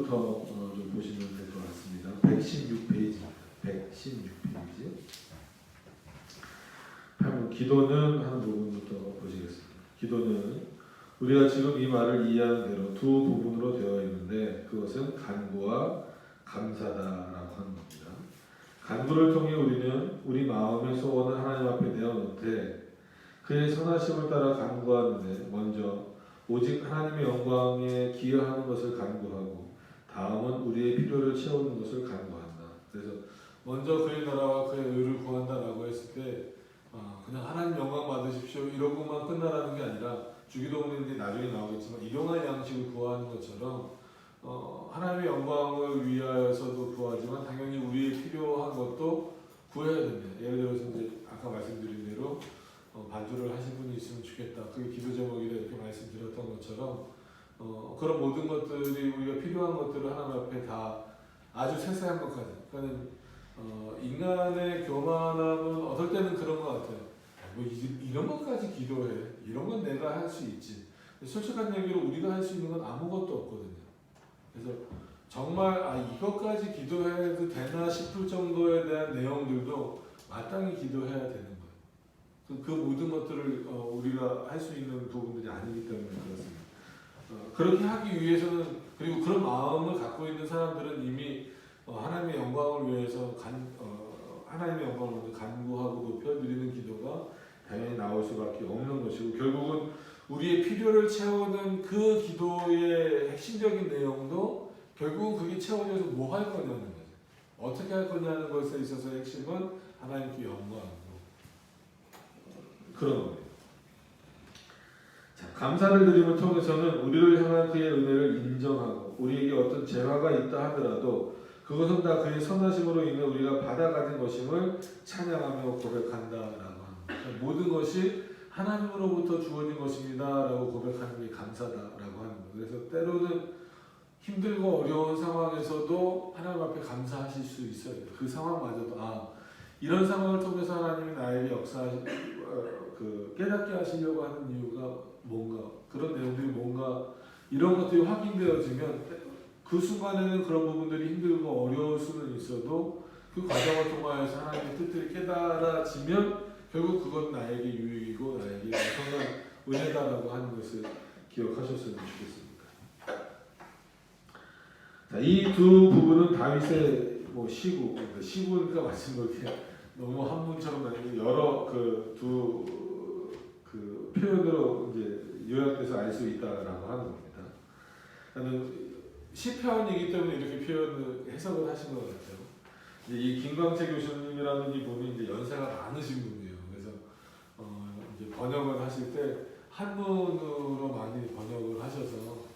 부분부터 좀 보시면 될 것 같습니다. 116페이지. 기도는 하는 부분부터 보시겠습니다. 기도는 우리가 지금 이 말을 이해하는 대로 두 부분으로 되어 있는데 그것은 간구와 감사다라고 하는 겁니다. 간구를 통해 우리는 우리 마음의 소원을 하나님 앞에 내어놓되 그의 선하심을 따라 간구하는데 먼저 오직 하나님의 영광에 기여하는 것을 간구하고 다음은 우리의 필요를 채우는 것을 간구한다. 그래서 먼저 그의 나라와 그의 의를 구한다라고 했을 때 그냥 하나님 영광 받으십시오 이러고만 끝나라는 게 아니라 주기도문인데 나중에 나오겠지만 일용할 양식을 구하는 것처럼 하나님의 영광을 위하여서도 구하지만 당연히 우리의 필요한 것도 구해야 됩니다. 예를 들어서 이제 아까 말씀드린 대로 반주를 하신 분이 있으면 좋겠다. 그게 기도 제목이라 이렇게 말씀드렸던 것처럼 그런 모든 것들이 우리가 필요한 것들을 하나님 앞에 다 아주 세세한 것까지. 그러니까 인간의 교만함은 어떨 때는 그런 것 같아요. 뭐 이런 것까지 기도해. 이런 건 내가 할 수 있지. 솔직한 얘기로 우리가 할 수 있는 건 아무것도 없거든요. 그래서 정말 이것까지 기도해도 되나 싶을 정도에 대한 내용들도 마땅히 기도해야 되는 거예요. 그 모든 것들을 우리가 할 수 있는 부분들이 아니기 때문에 그렇습니다. 그렇게 하기 위해서는 그리고 그런 마음을 갖고 있는 사람들은 이미 하나님의 영광을 위해서 하나님의 영광을 간구하고 높여드리는 기도가 당연히 나올 수밖에 없는 것이고 결국은 우리의 필요를 채우는 그 기도의 핵심적인 내용도 결국은 그게 채워져서 뭐 할 거냐는 거죠. 어떻게 할 거냐는 것에 있어서 핵심은 하나님께 영광이고 그런 겁니다. 자, 감사를 드림을 통해서는 우리를 향한 그의 은혜를 인정하고 우리에게 어떤 재화가 있다 하더라도 그것은 다 그의 선하심으로 인해 우리가 받아가진 것임을 찬양하며 고백한다라고 합니다. 모든 것이 하나님으로부터 주어진 것입니다라고 고백하는 게 감사다라고 하는 거예요. 그래서 때로는 힘들고 어려운 상황에서도 하나님 앞에 감사하실 수 있어야 돼요. 그 상황마저도 이런 상황을 통해서 하나님이 나에게 깨닫게 하시려고 하는 이유가 뭔가 그런 내용들이 뭔가 이런 것들이 확인되어지면 그 순간에는 그런 부분들이 힘들고 어려울 수는 있어도 그 과정을 통하여서 하나님의 뜻들이 깨달아지면 결국 그건 나에게 유익이고 나에게 엄청난 은혜다라고 하는 것을 기억하셨으면 좋겠습니다. 자, 이 두 부분은 다윗의 시구니까 마침 이렇게 너무 한문처럼 아니고 여러 두 표현으로 이제 요약돼서 알 수 있다라고 하는 겁니다. 저는 시편이기 때문에 이렇게 표현을 해석을 하신 것 같아요. 이제 이 김광채 교수님이라는 이분이 이제 연세가 많으신 분이에요. 그래서 이제 번역을 하실 때 한문으로 많이 번역을 하셔서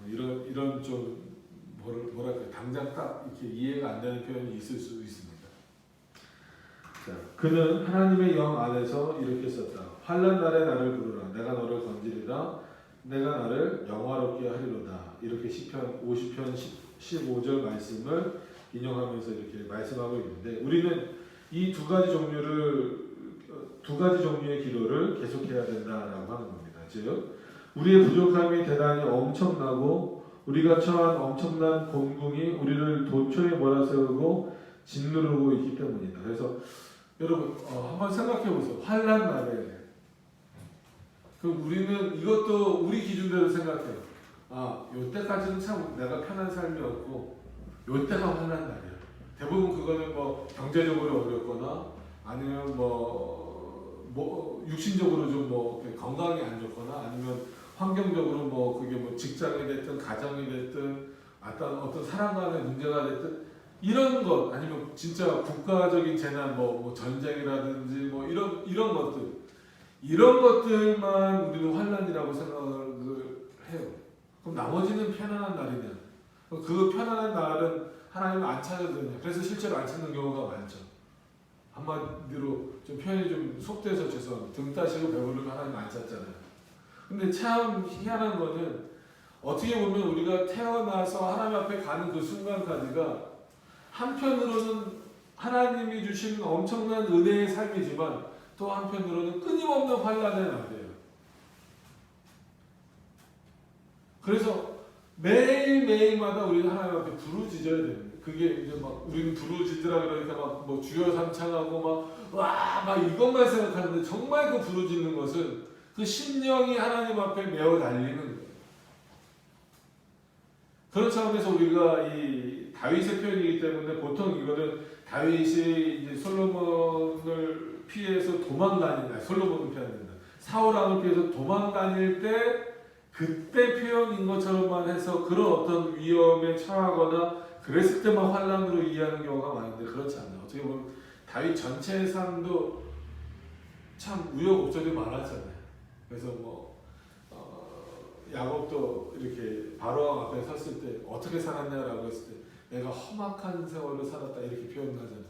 이런 좀 뭐랄까 당장 딱 이렇게 이해가 안 되는 표현이 있을 수 있습니다. 자, 그는 하나님의 영 안에서 이렇게 썼다. 환난 날에 나를 부르라. 내가 너를 건지리라. 내가 나를 영화롭게 하리로다. 이렇게 시편 50편 15절 말씀을 인용하면서 이렇게 말씀하고 있는데 우리는 이 두 가지 종류의 기도를 계속해야 된다라고 하는 겁니다. 즉 우리의 부족함이 대단히 엄청나고 우리가 처한 엄청난 곤궁이 우리를 도초에 몰아세우고 짓누르고 있기 때문이다. 그래서 여러분 한번 생각해 보세요. 환난 날에 우리는 이것도 우리 기준대로 생각해요. 요때까지는 참 내가 편한 삶이었고 요때가 환난 날이야. 대부분 그거는 뭐 경제적으로 어렵거나 아니면 뭐 육신적으로 좀 건강이 안 좋거나 아니면 환경적으로 그게 직장이 됐든 가정이 됐든 어떤 사람 간의 문제가 됐든 이런 것 아니면 진짜 국가적인 재난 전쟁이라든지 이런 것들 이런 것들만 우리는 환난이라고 생각을 해요. 그럼 나머지는 편안한 날이냐? 그 편안한 날은 하나님을 안 찾아도 되냐? 그래서 실제로 안 찾는 경우가 많죠. 한마디로 좀 표현이 좀 속돼서 죄송합니다. 등 따시고 배부르면 하나님 안 찾잖아요. 근데 참 희한한 거는 어떻게 보면 우리가 태어나서 하나님 앞에 가는 그 순간까지가 한편으로는 하나님이 주시는 엄청난 은혜의 삶이지만 또 한편으로는 끊임없는 환난의 날이에요. 그래서 매일매일마다 우리는 하나님 앞에 부르짖어야 됩니다. 그게 이제 막 우리는 부르짖으라 그러니까 막 뭐 주여 삼창하고 막 와 막 이것만 생각하는데 정말 그 부르짖는 것은 그 심령이 하나님 앞에 메어 달리는 거예요. 그런 차원에서 우리가 이 다윗의 표현이기 때문에 보통 이거는 다윗이 이제 솔로몬을 피해서 도망다닌다. 솔로몬을 피한다. 사울 왕을 피해서 도망다닐 때 그때 표현인 것처럼만 해서 그런 어떤 위험에 처하거나 그랬을 때만 환란으로 이해하는 경우가 많은데 그렇지 않아요. 어떻게 보면 다윗 전체의 삶도 참 우여곡절이 많았잖아요. 그래서 뭐 야곱도 이렇게 바로왕 앞에 섰을 때 어떻게 살았냐라고 했을 때 내가 험악한 세월을 살았다 이렇게 표현하잖아요.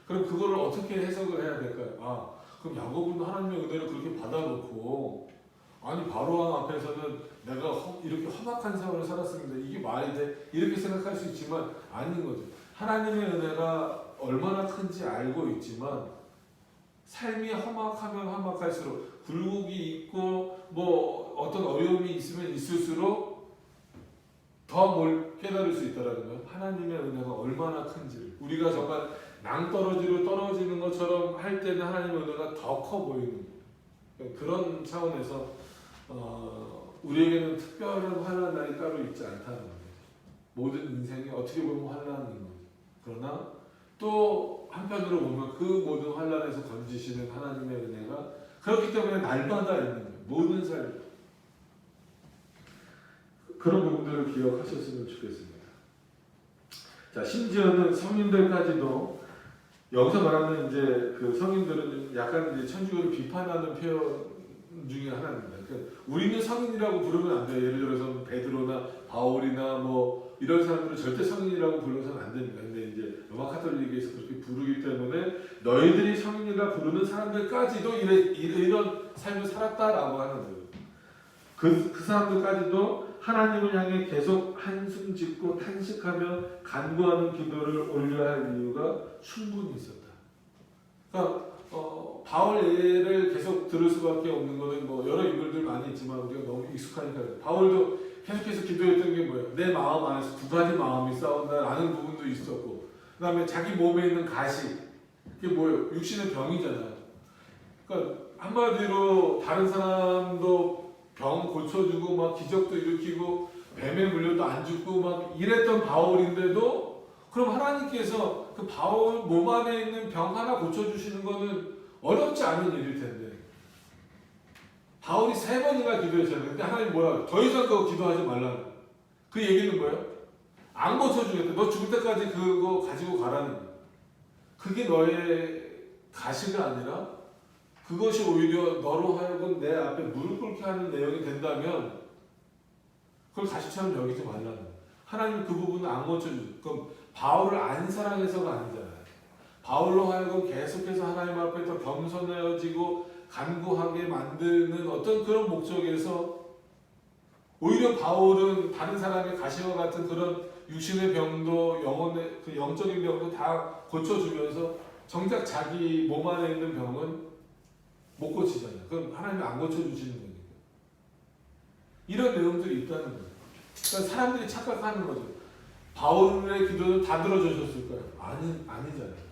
그럼 그거를 어떻게 해석을 해야 될까요? 아, 그럼 야곱은 하나님의 은혜를 그렇게 받아놓고 아니 바로왕 앞에서는 내가 이렇게 험악한 세월을 살았습니다. 이게 말이 돼? 이렇게 생각할 수 있지만 아닌 거죠. 하나님의 은혜가 얼마나 큰지 알고 있지만 삶이 험악하면 험악할수록 굴곡이 있고 뭐 어떤 어려움이 있으면 있을수록 더 뭘 깨달을 수 있다라는 거예요. 하나님의 은혜가 얼마나 큰지를 우리가 정말 낭떠러지로 떨어지는 것처럼 할 때는 하나님의 은혜가 더 커 보이는 거예요. 그런 차원에서 우리에게는 특별한 환난 날이 따로 있지 않다는 거예요. 모든 인생이 어떻게 보면 환난인 거예요. 그러나 또 한편으로 보면 그 모든 환난에서 건지시는 하나님의 은혜가 그렇기 때문에 날마다 있는 거예요. 모든 삶 그런 부분들을 기억하셨으면 좋겠습니다. 자, 심지어는 성인들까지도 여기서 말하는 이제 그 성인들은 약간 이제 천주교를 비판하는 표현 중에 하나입니다. 그러니까 우리는 성인이라고 부르면 안 돼요. 예를 들어서 베드로나 바울이나 뭐 이런 사람들은 절대 성인이라고 불러서는 안 됩니다. 근데 이제 로마 카톨릭에서 그렇게 부르기 때문에 너희들이 성인이라 부르는 사람들까지도 이런 삶을 살았다라고 하는 거예요. 그 사람들까지도 하나님을 향해 계속 한숨 짓고 탄식하며 간구하는 기도를 올려야 할 이유가 충분히 있었다. 그러니까 바울 예를 계속 들을 수밖에 없는 것은 뭐 여러 인물들 많이 있지만 우리가 너무 익숙하니까 바울도 계속해서 기도했던 게 뭐예요? 내 마음 안에서 두 가지 마음이 싸운다라는 부분도 있었고 그 다음에 자기 몸에 있는 가시 그게 뭐예요? 육신의 병이잖아요. 그러니까 한마디로 다른 사람도 병 고쳐주고 막 기적도 일으키고 뱀에 물려도 안 죽고 막 이랬던 바울인데도 그럼 하나님께서 그 바울 몸 안에 있는 병 하나 고쳐주시는 거는 어렵지 않은 일일 텐데 바울이 3번이나 기도했잖아요. 근데 하나님 뭐야? 더 이상 그거 기도하지 말라는 그 얘기는 뭐예요? 안 고쳐주겠다. 너 죽을 때까지 그거 가지고 가라는 거예요. 그게 너의 가시가 아니라 그것이 오히려 너로 하여금 내 앞에 무릎 꿇게 하는 내용이 된다면 그걸 가시처럼 여기지 말라는 거예요. 하나님 그 부분은 안 고쳐주죠. 그럼 바울을 안 사랑해서가 아니잖아요. 바울로 하여금 계속해서 하나님 앞에 더 겸손해지고 간구하게 만드는 어떤 그런 목적에서 오히려 바울은 다른 사람의 가시와 같은 그런 육신의 병도 영혼의 그 영적인 병도 다 고쳐주면서 정작 자기 몸 안에 있는 병은 못 고치잖아요. 그럼 하나님이 안 고쳐주시는 거니까. 이런 내용들이 있다는 거예요. 그러니까 사람들이 착각하는 거죠. 바울의 기도는 다 들어주셨을까요? 아니잖아요.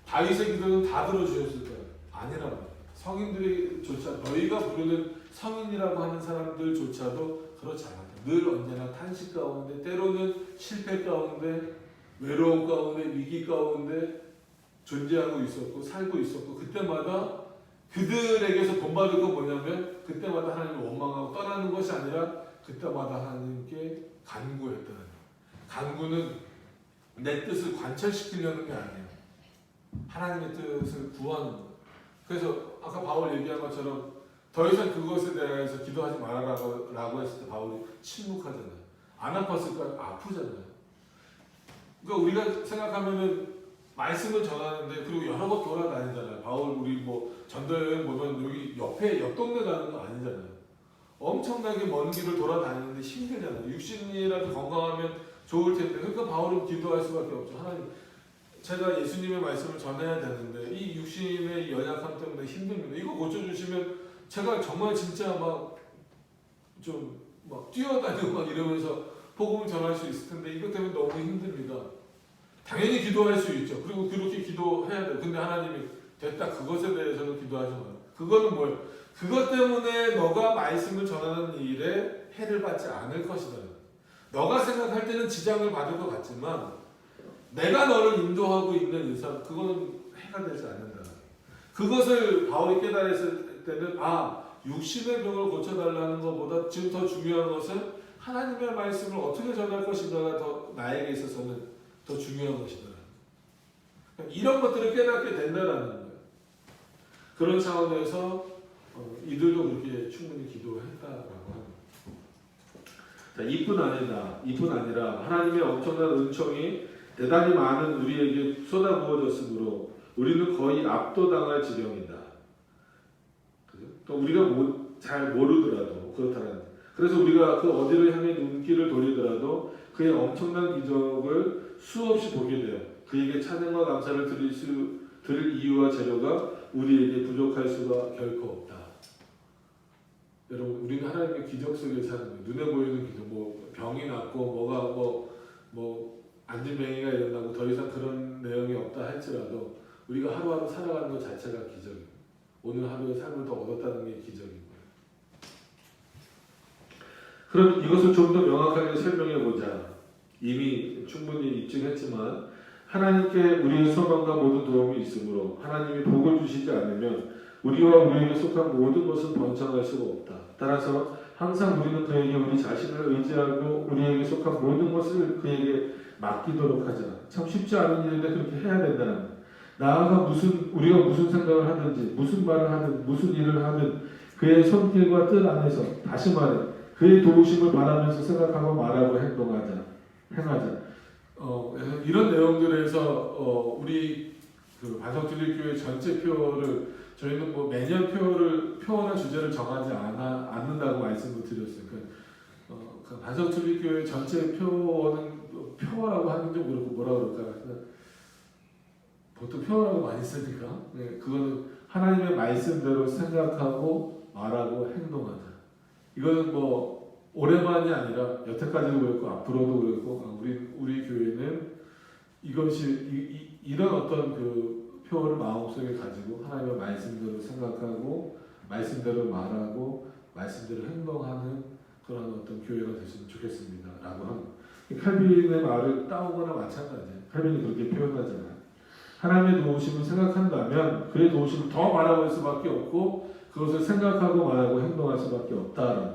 다윗의 기도는 다 들어주셨을까요? 아니라고. 성인들이조차 너희가 부르는 성인이라고 하는 사람들조차도 그렇지 않아요. 늘 언제나 탄식 가운데 때로는 실패 가운데 외로움 가운데 위기 가운데 존재하고 있었고 살고 있었고 그때마다 그들에게서 본받을 건 뭐냐면 그때마다 하나님을 원망하고 떠나는 것이 아니라 그때마다 하나님께 간구했다는 거예요. 간구는 내 뜻을 관철시키려는 게 아니에요. 하나님의 뜻을 구하는 거예요. 그래서 아까 바울 얘기한 것처럼 더 이상 그것에 대해서 기도하지 말아라고 했을 때 바울이 침묵하잖아요. 안 아팠을까요? 아프잖아요. 그러니까 우리가 생각하면은 말씀을 전하는데 그리고 여러 곳 돌아다니잖아요. 바울 우리 뭐 전도여행 보면 여기 옆 동네 가는 거 아니잖아요. 엄청나게 먼 길을 돌아다니는데 힘들잖아요. 육신이라도 건강하면 좋을 텐데 그러니까 바울은 기도할 수밖에 없죠. 하나님 제가 예수님의 말씀을 전해야 되는데 이 육신의 연약함 때문에 힘듭니다. 이거 고쳐주시면 제가 정말 진짜 막 좀 막 뛰어다니고 막 이러면서 복음을 전할 수 있을 텐데 이것 때문에 너무 힘듭니다. 당연히 기도할 수 있죠. 그리고 그렇게 기도해야 돼요. 근데 하나님이 됐다. 그것에 대해서는 기도하지 마라. 그거는 뭐예요? 그것 때문에 너가 말씀을 전하는 일에 해를 받지 않을 것이다. 너가 생각할 때는 지장을 받을 것 같지만 내가 너를 인도하고 있는 이상 그거는 해가 되지 않는다. 그것을 바울이 깨달았을 때는 육신의 병을 고쳐달라는 것보다 지금 더 중요한 것은 하나님의 말씀을 어떻게 전할 것인가가 더 나에게 있어서는 더 중요한 것이다. 이런 것들을 깨닫게 된다는 거예요. 그런 차원에서 이들도 그렇게 충분히 기도했다라고 합니다. 자, 이뿐 아니라 하나님의 엄청난 은총이 대단히 많은 우리에게 쏟아부어졌으므로 우리는 거의 압도당할 지경이다. 또 우리가 잘 모르더라도 그렇다는. 그래서 우리가 그 어디를 향해 눈길을 돌리더라도 그의 엄청난 기적을 수없이 보게 돼요. 그에게 찬양과 감사를 드릴 이유와 재료가 우리에게 부족할 수가 결코 없다. 여러분, 우리는 하나님의 기적 속에 사는 거예요. 눈에 보이는 기적, 병이 낫고 뭐가 안진뱅이가 일어나고 더 이상 그런 내용이 없다 할지라도 우리가 하루하루 살아가는 것 자체가 기적이에요. 오늘 하루의 삶을 더 얻었다는 게 기적인 거예요. 그럼 이것을 좀 더 명확하게 설명해 보자. 이미 충분히 입증했지만 하나님께 우리의 소망과 모든 도움이 있으므로 하나님이 복을 주시지 않으면 우리와 우리에게 속한 모든 것은 번창할 수가 없다. 따라서 항상 우리는 그에게 우리 자신을 의지하고 우리에게 속한 모든 것을 그에게 맡기도록 하자. 참 쉽지 않은 일인데 그렇게 해야 된다는 거예요. 나아가 우리가 무슨 생각을 하든지 무슨 말을 하든 무슨 일을 하든 그의 손길과 뜻 안에서 다시 말해 그의 도우심을 바라면서 생각하고 말하고 행하자. 이런 내용들에서 우리 그 반석주일교회 전체 표를 저희는 매년 표나 주제를 정하지 않는다고 말씀을 드렸어요. 그 반석주일교회 전체 표라고 하는 좀 그렇고 뭐라 그럴까? 보통 표라고 많이 쓰니까 그거는 하나님의 말씀대로 생각하고 말하고 행동하자. 이거는 올해만이 아니라 여태까지도 그랬고 앞으로도 그랬고 우리 교회는 이것이 이런 어떤 그 표를 마음속에 가지고 하나님의 말씀대로 생각하고 말씀대로 말하고 말씀대로 행동하는 그런 어떤 교회가 됐으면 좋겠습니다. 라고 합니다. 칼빈의 말을 따오거나 마찬가지예요. 칼빈이 그렇게 표현하잖아요. 하나님의 도우심을 생각한다면 그의 도우심을 더 바라볼 수밖에 없고 그것을 생각하고 말하고 행동할 수밖에 없다.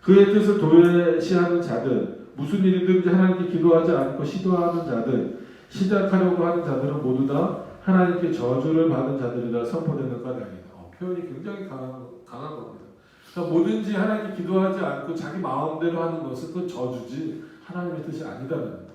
그의 뜻을 도외시하는 자들, 무슨 일이든지 하나님께 기도하지 않고 시도하는 자들, 시작하려고 하는 자들은 모두 다 하나님께 저주를 받은 자들이라 선포되는 까닭이다. 표현이 굉장히 강한 겁니다. 그러니까 뭐든지 하나님께 기도하지 않고 자기 마음대로 하는 것은 그 저주지 하나님의 뜻이 아니다는 겁니다.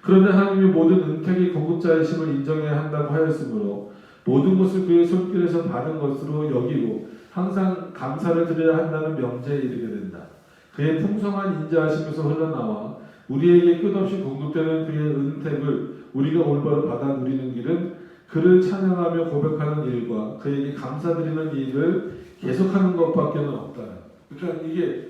그런데 하나님이 모든 은택의 공급자이심을 인정해야 한다고 하였으므로 모든 것을 그의 손길에서 받은 것으로 여기고 항상 감사를 드려야 한다는 명제에 이르게 된다. 그의 풍성한 인자하심에서 흘러나와 우리에게 끝없이 공급되는 그의 은택을 우리가 올바로 받아 누리는 길은 그를 찬양하며 고백하는 일과 그에게 감사드리는 일을 계속하는 것밖에는 없다. 그러니까 이게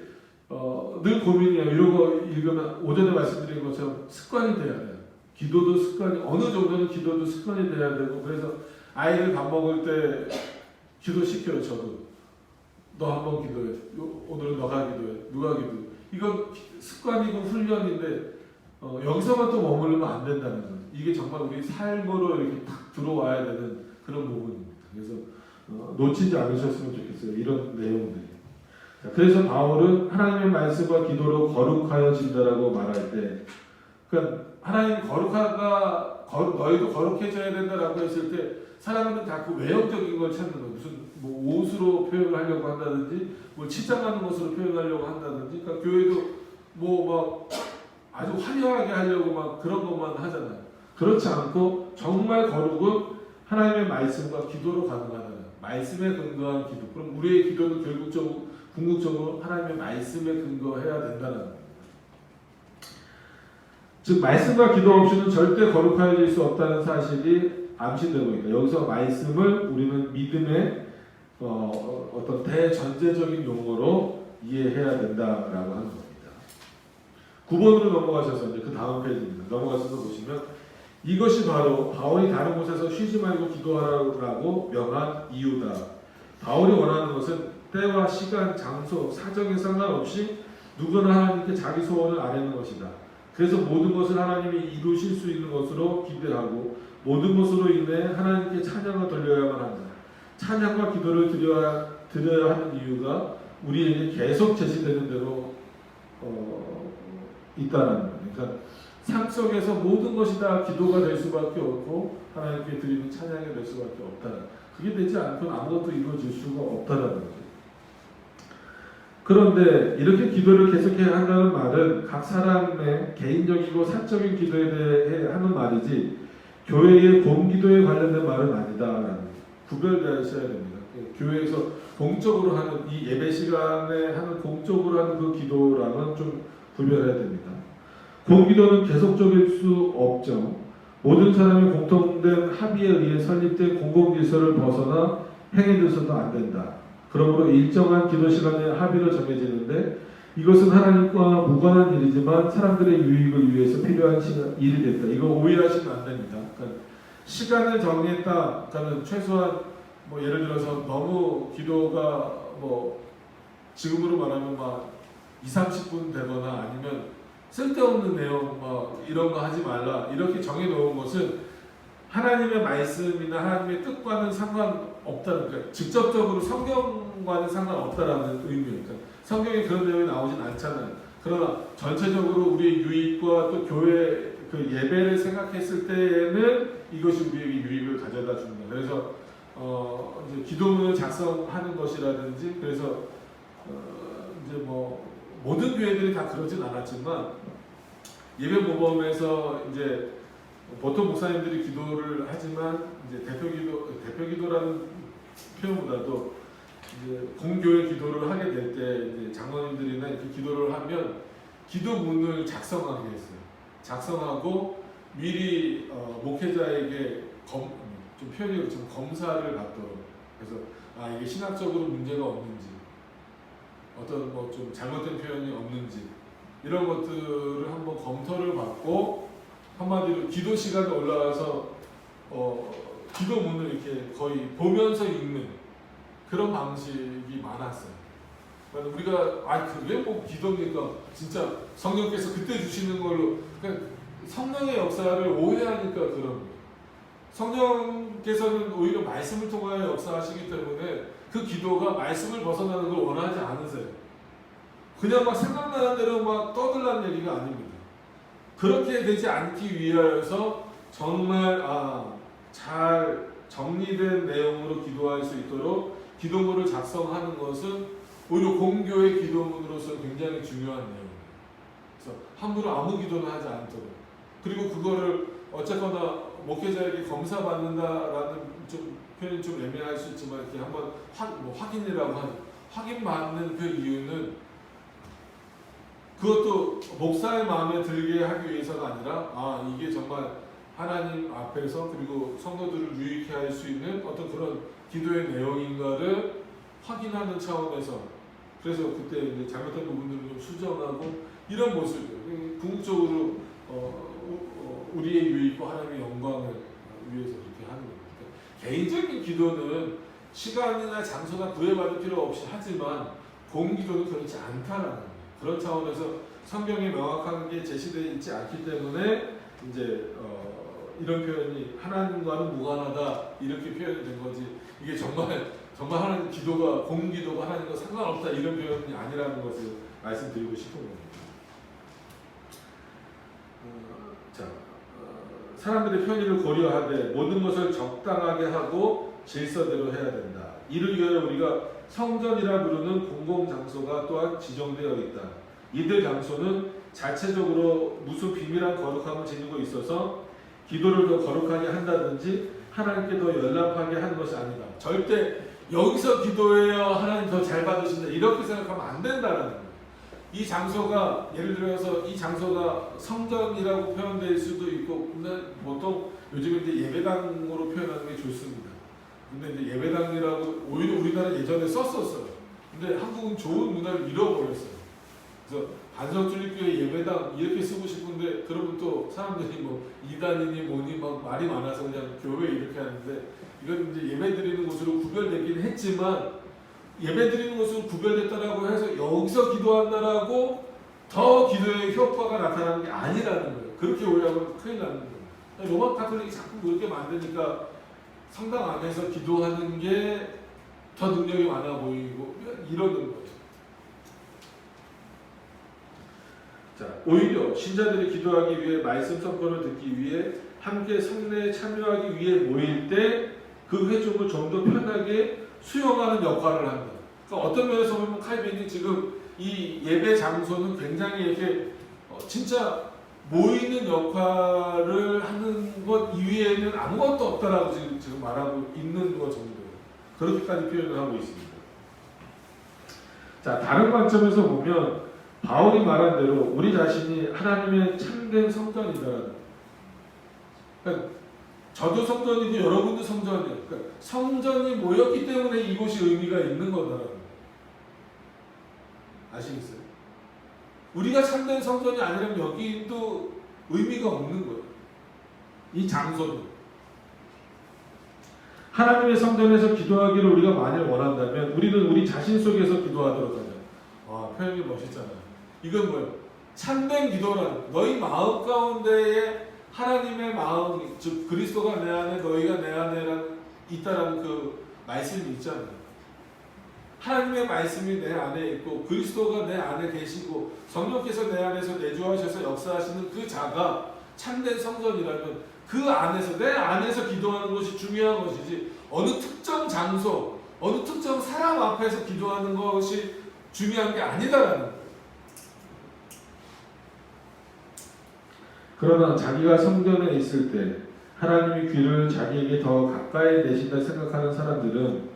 늘 고민이에요. 이런 거 읽으면 오전에 말씀드린 것처럼 습관이 돼야 돼요. 기도도 습관이 어느 정도는 기도도 습관이 돼야 되고 그래서 아이들 밥 먹을 때 기도시켜요. 저도. 너 한번 기도해. 오늘은 너가 기도해. 누가 기도해. 이건 습관이고 훈련인데 여기서만 또 머무르면 안 된다는 거예요. 이게 정말 우리 삶으로 이렇게 탁 들어와야 되는 그런 부분입니다. 그래서 놓치지 않으셨으면 좋겠어요. 이런 내용들이. 그래서 바울은 하나님의 말씀과 기도로 거룩하여진다라고 말할 때 그러니까 하나님 너희도 거룩해져야 된다라고 했을 때 사람들은 다 그 외형적인 걸 찾는 거예요. 무슨 옷으로 표현을 하려고 한다든지 치장하는 것으로 표현하려고 한다든지 그러니까 교회도 아주 화려하게 하려고 그런 것만 하잖아요. 그렇지 않고 정말 거룩은 하나님의 말씀과 기도로 가능하다. 말씀에 근거한 기도. 그럼 우리의 기도는 궁극적으로 하나님의 말씀에 근거해야 된다는 거예요. 즉 말씀과 기도 없이는 절대 거룩해질 수 없다는 사실이 암시되고 있다. 여기서 말씀을 우리는 믿음의 어떤 대전제적인 용어로 이해해야 된다라고 하는 겁니다. 9번으로 넘어가셔서 이제 그 다음 페이지입니다. 넘어가셔서 보시면 이것이 바로 바울이 다른 곳에서 쉬지 말고 기도하라고 명한 이유다. 바울이 원하는 것은 때와 시간, 장소, 사정에 상관없이 누구나 하나님께 자기 소원을 아뢰는 것이다. 그래서 모든 것을 하나님이 이루실 수 있는 것으로 기대하고 모든 것으로 인해 하나님께 찬양을 돌려야만 한다. 찬양과 기도를 드려야 하는 이유가 우리에게 계속 제시되는 대로 있다는 거예요. 그러니까 삶 속에서 모든 것이 다 기도가 될 수밖에 없고 하나님께 드리는 찬양이 될 수밖에 없다는, 그게 되지 않고는 아무것도 이루어질 수가 없다는 거죠. 그런데 이렇게 기도를 계속해야 한다는 말은 각 사람의 개인적이고 사적인 기도에 대해 하는 말이지 교회의 공기도에 관련된 말은 아니다라는, 구별되셔야 됩니다. 교회에서 공적으로 하는 이 예배 시간에 하는 공적으로 하는 그 기도랑은 좀 구별해야 됩니다. 공기도는 계속적일 수 없죠. 모든 사람이 공통된 합의에 의해 설립된 공공질서를 벗어나 행해져서도 안 된다. 그러므로 일정한 기도 시간에 합의로 정해지는데 이것은 하나님과 무관한 일이지만 사람들의 유익을 위해서 필요한 일이 됐다. 이거 오해하시면 안 됩니다. 그러니까 시간을 정했다. 그러니까 최소한 뭐 예를 들어서 너무 기도가 뭐 지금으로 말하면 막 20-30분 되거나 아니면 쓸데없는 내용 막 이런 거 하지 말라 이렇게 정해놓은 것은 하나님의 말씀이나 하나님의 뜻과는 상관없다는, 그러니까 직접적으로 성경과는 상관없다라는 의미예요. 그러니까 성경에 그런 내용이 나오진 않잖아요. 그러나 전체적으로 우리의 유익과 또 교회 그 예배를 생각했을 때에는 이것이 우리에게 유익을 가져다 줍니다. 그래서 이제 기도문을 작성하는 것이라든지, 그래서 이제 뭐 모든 교회들이 다 그러진 않았지만 예배 모범에서 이제 보통 목사님들이 기도를 하지만 이제 대표기도라는 표현보다도 이제 공교회 기도를 하게 될 때 이제 장로님들이나 이렇게 기도를 하면 기도문을 작성하게 했어요. 작성하고 미리 목회자에게 좀 표현이 그렇지만 검사를 받도록, 그래서 이게 신학적으로 문제가 없는지, 어떤 뭐 좀 잘못된 표현이 없는지 이런 것들을 한번 검토를 받고 한마디로 기도 시간에 올라가서 기도문을 이렇게 거의 보면서 읽는 그런 방식이 많았어요. 그러니까 우리가 그게 뭐 기도니까 진짜 성령께서 그때 주시는 걸로, 그러니까 성령의 역사를 오해하니까 그런 거예요. 성령께서는 오히려 말씀을 통하여 역사하시기 때문에 그 기도가 말씀을 벗어나는 걸 원하지 않으세요. 그냥 막 생각나는 대로 막 떠들라는 얘기가 아닙니다. 그렇게 되지 않기 위하여서 정말 잘 정리된 내용으로 기도할 수 있도록 기도문을 작성하는 것은 오히려 공교의 기도문으로서 굉장히 중요한 내용이에요. 그래서 함부로 아무 기도는 하지 않도록, 그리고 그거를 어쨌거나 목회자에게 검사받는다라는 좀 표현이 좀 애매할 수 있지만 이렇게 한번 확인이라고 하죠. 확인받는 그 이유는 그것도 목사의 마음에 들게 하기 위해서가 아니라 이게 정말 하나님 앞에서 그리고 성도들을 유익해 할 수 있는 어떤 그런 기도의 내용인가를 확인하는 차원에서, 그래서 그때 이제 잘못된 부분들을 좀 수정하고 이런 모습이에요. 궁극적으로 우리의 유익과 하나님의 영광을 위해서 그렇게 하는 겁니다. 개인적인 기도는 시간이나 장소나 구애받을 필요 없이 하지만 공기도는 그렇지 않다라는 거예요. 그런 차원에서 성경에 명확하게 제시되어 있지 않기 때문에 이제 이런 표현이 하나님과는 무관하다 이렇게 표현이 된 거지, 이게 정말 하나님 기도가 공기도가 하나님과 상관없다 이런 표현이 아니라는 것을 말씀드리고 싶은 겁니다. 사람들의 편의를 고려하되 모든 것을 적당하게 하고 질서대로 해야 된다. 이를 위하여 우리가 성전이라 부르는 공공장소가 또한 지정되어 있다. 이들 장소는 자체적으로 무슨 비밀한 거룩함을 지니고 있어서 기도를 더 거룩하게 한다든지 하나님께 더 연락하게 하는 것이 아니다. 절대 여기서 기도해야 하나님 더 잘 받으신다 이렇게 생각하면 안 된다는 거예요. 이 장소가 예를 들어서 이 장소가 성전이라고 표현될 수도 있고, 근데 보통 요즘에 이제 예배당으로 표현하는 게 좋습니다. 근데 이제 예배당이라고 오히려 우리나라 예전에 썼었어요. 근데 한국은 좋은 문화를 잃어버렸어요. 그래서 반석줄리교회 예배당 이렇게 쓰고 싶은데 그러면 또 사람들이 뭐 이단이니 뭐니 막 말이 많아서 그냥 교회 이렇게 하는데 이건 이제 예배드리는 곳으로 구별되긴 했지만 예배드리는 곳으로 구별됐다라고 해서 여기서 기도한다라고 더 기도의 효과가 나타나는 게 아니라는 거예요. 그렇게 오해하면 큰일 나는 거예요. 로마 카톨릭이 자꾸 그렇게 만드니까 성당 안에서 기도하는 게 더 능력이 많아 보이고 이러는 거예요. 자, 오히려 신자들이 기도하기 위해 말씀 선포를 듣기 위해 함께 성례에 참여하기 위해 모일 때 그 회중을 좀 더 편하게 수용하는 역할을 한다. 그러니까 어떤 면에서 보면 칼빈이 지금 이 예배 장소는 굉장히 이렇게 진짜 모이는 역할을 하는 것 이외에는 아무것도 없다라고 지금 말하고 있는 것 정도예요. 그렇게까지 표현을 하고 있습니다. 자, 다른 관점에서 보면 바울이 말한 대로 우리 자신이 하나님의 참된 성전이다. 그러니까 저도 성전이고 여러분도 성전이에요. 그러니까 성전이 모였기 때문에 이곳이 의미가 있는 거다라는 거예요. 아시겠어요? 우리가 참된 성전이 아니라면 여기도 의미가 없는 거예요. 이 장소는. 하나님의 성전에서 기도하기를 우리가 만일 원한다면 우리는 우리 자신 속에서 기도하도록 하자. 와, 표현이 멋있잖아요. 이건 뭐예요? 참된 기도란 너희 마음 가운데에 하나님의 마음, 즉 그리스도가 내 안에 너희가 내 안에 있다라는 그 말씀이 있잖아요. 하나님의 말씀이 내 안에 있고 그리스도가 내 안에 계시고 성령께서 내 안에서 내주하셔서 역사하시는 그 자가 참된 성전이라면 그 안에서 내 안에서 기도하는 것이 중요한 것이지 어느 특정 장소, 어느 특정 사람 앞에서 기도하는 것이 중요한 게 아니다라는 거예요. 그러나 자기가 성전에 있을 때 하나님이 귀를 자기에게 더 가까이 내신다 생각하는 사람들은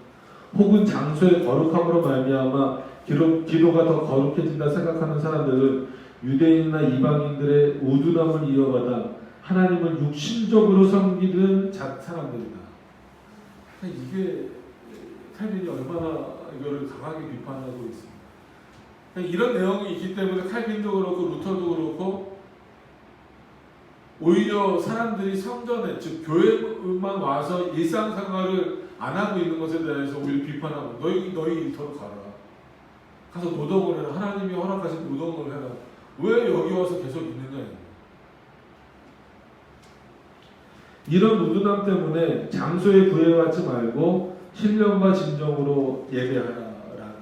혹은 장소의 거룩함으로 말미암아 기도가 더 거룩해진다 생각하는 사람들은 유대인이나 이방인들의 우둔함을 이어받아 하나님을 육신적으로 섬기는 사람들이다. 이게 칼빈이 얼마나 이거를 강하게 비판하고 있습니다. 이런 내용이 있기 때문에 칼빈도 그렇고 루터도 그렇고 오히려 사람들이 성전에 즉 교회만 와서 일상생활을 안 하고 있는 것에 대해서 오히려 비판하고 너희 일터로 가라. 가서 노동을 해라. 하나님이 허락하신 노동을 해라. 왜 여기 와서 계속 있느냐. 이런 우둔함 때문에 장소에 구애받지 말고 신령과 진정으로 예배하라라는 거예요.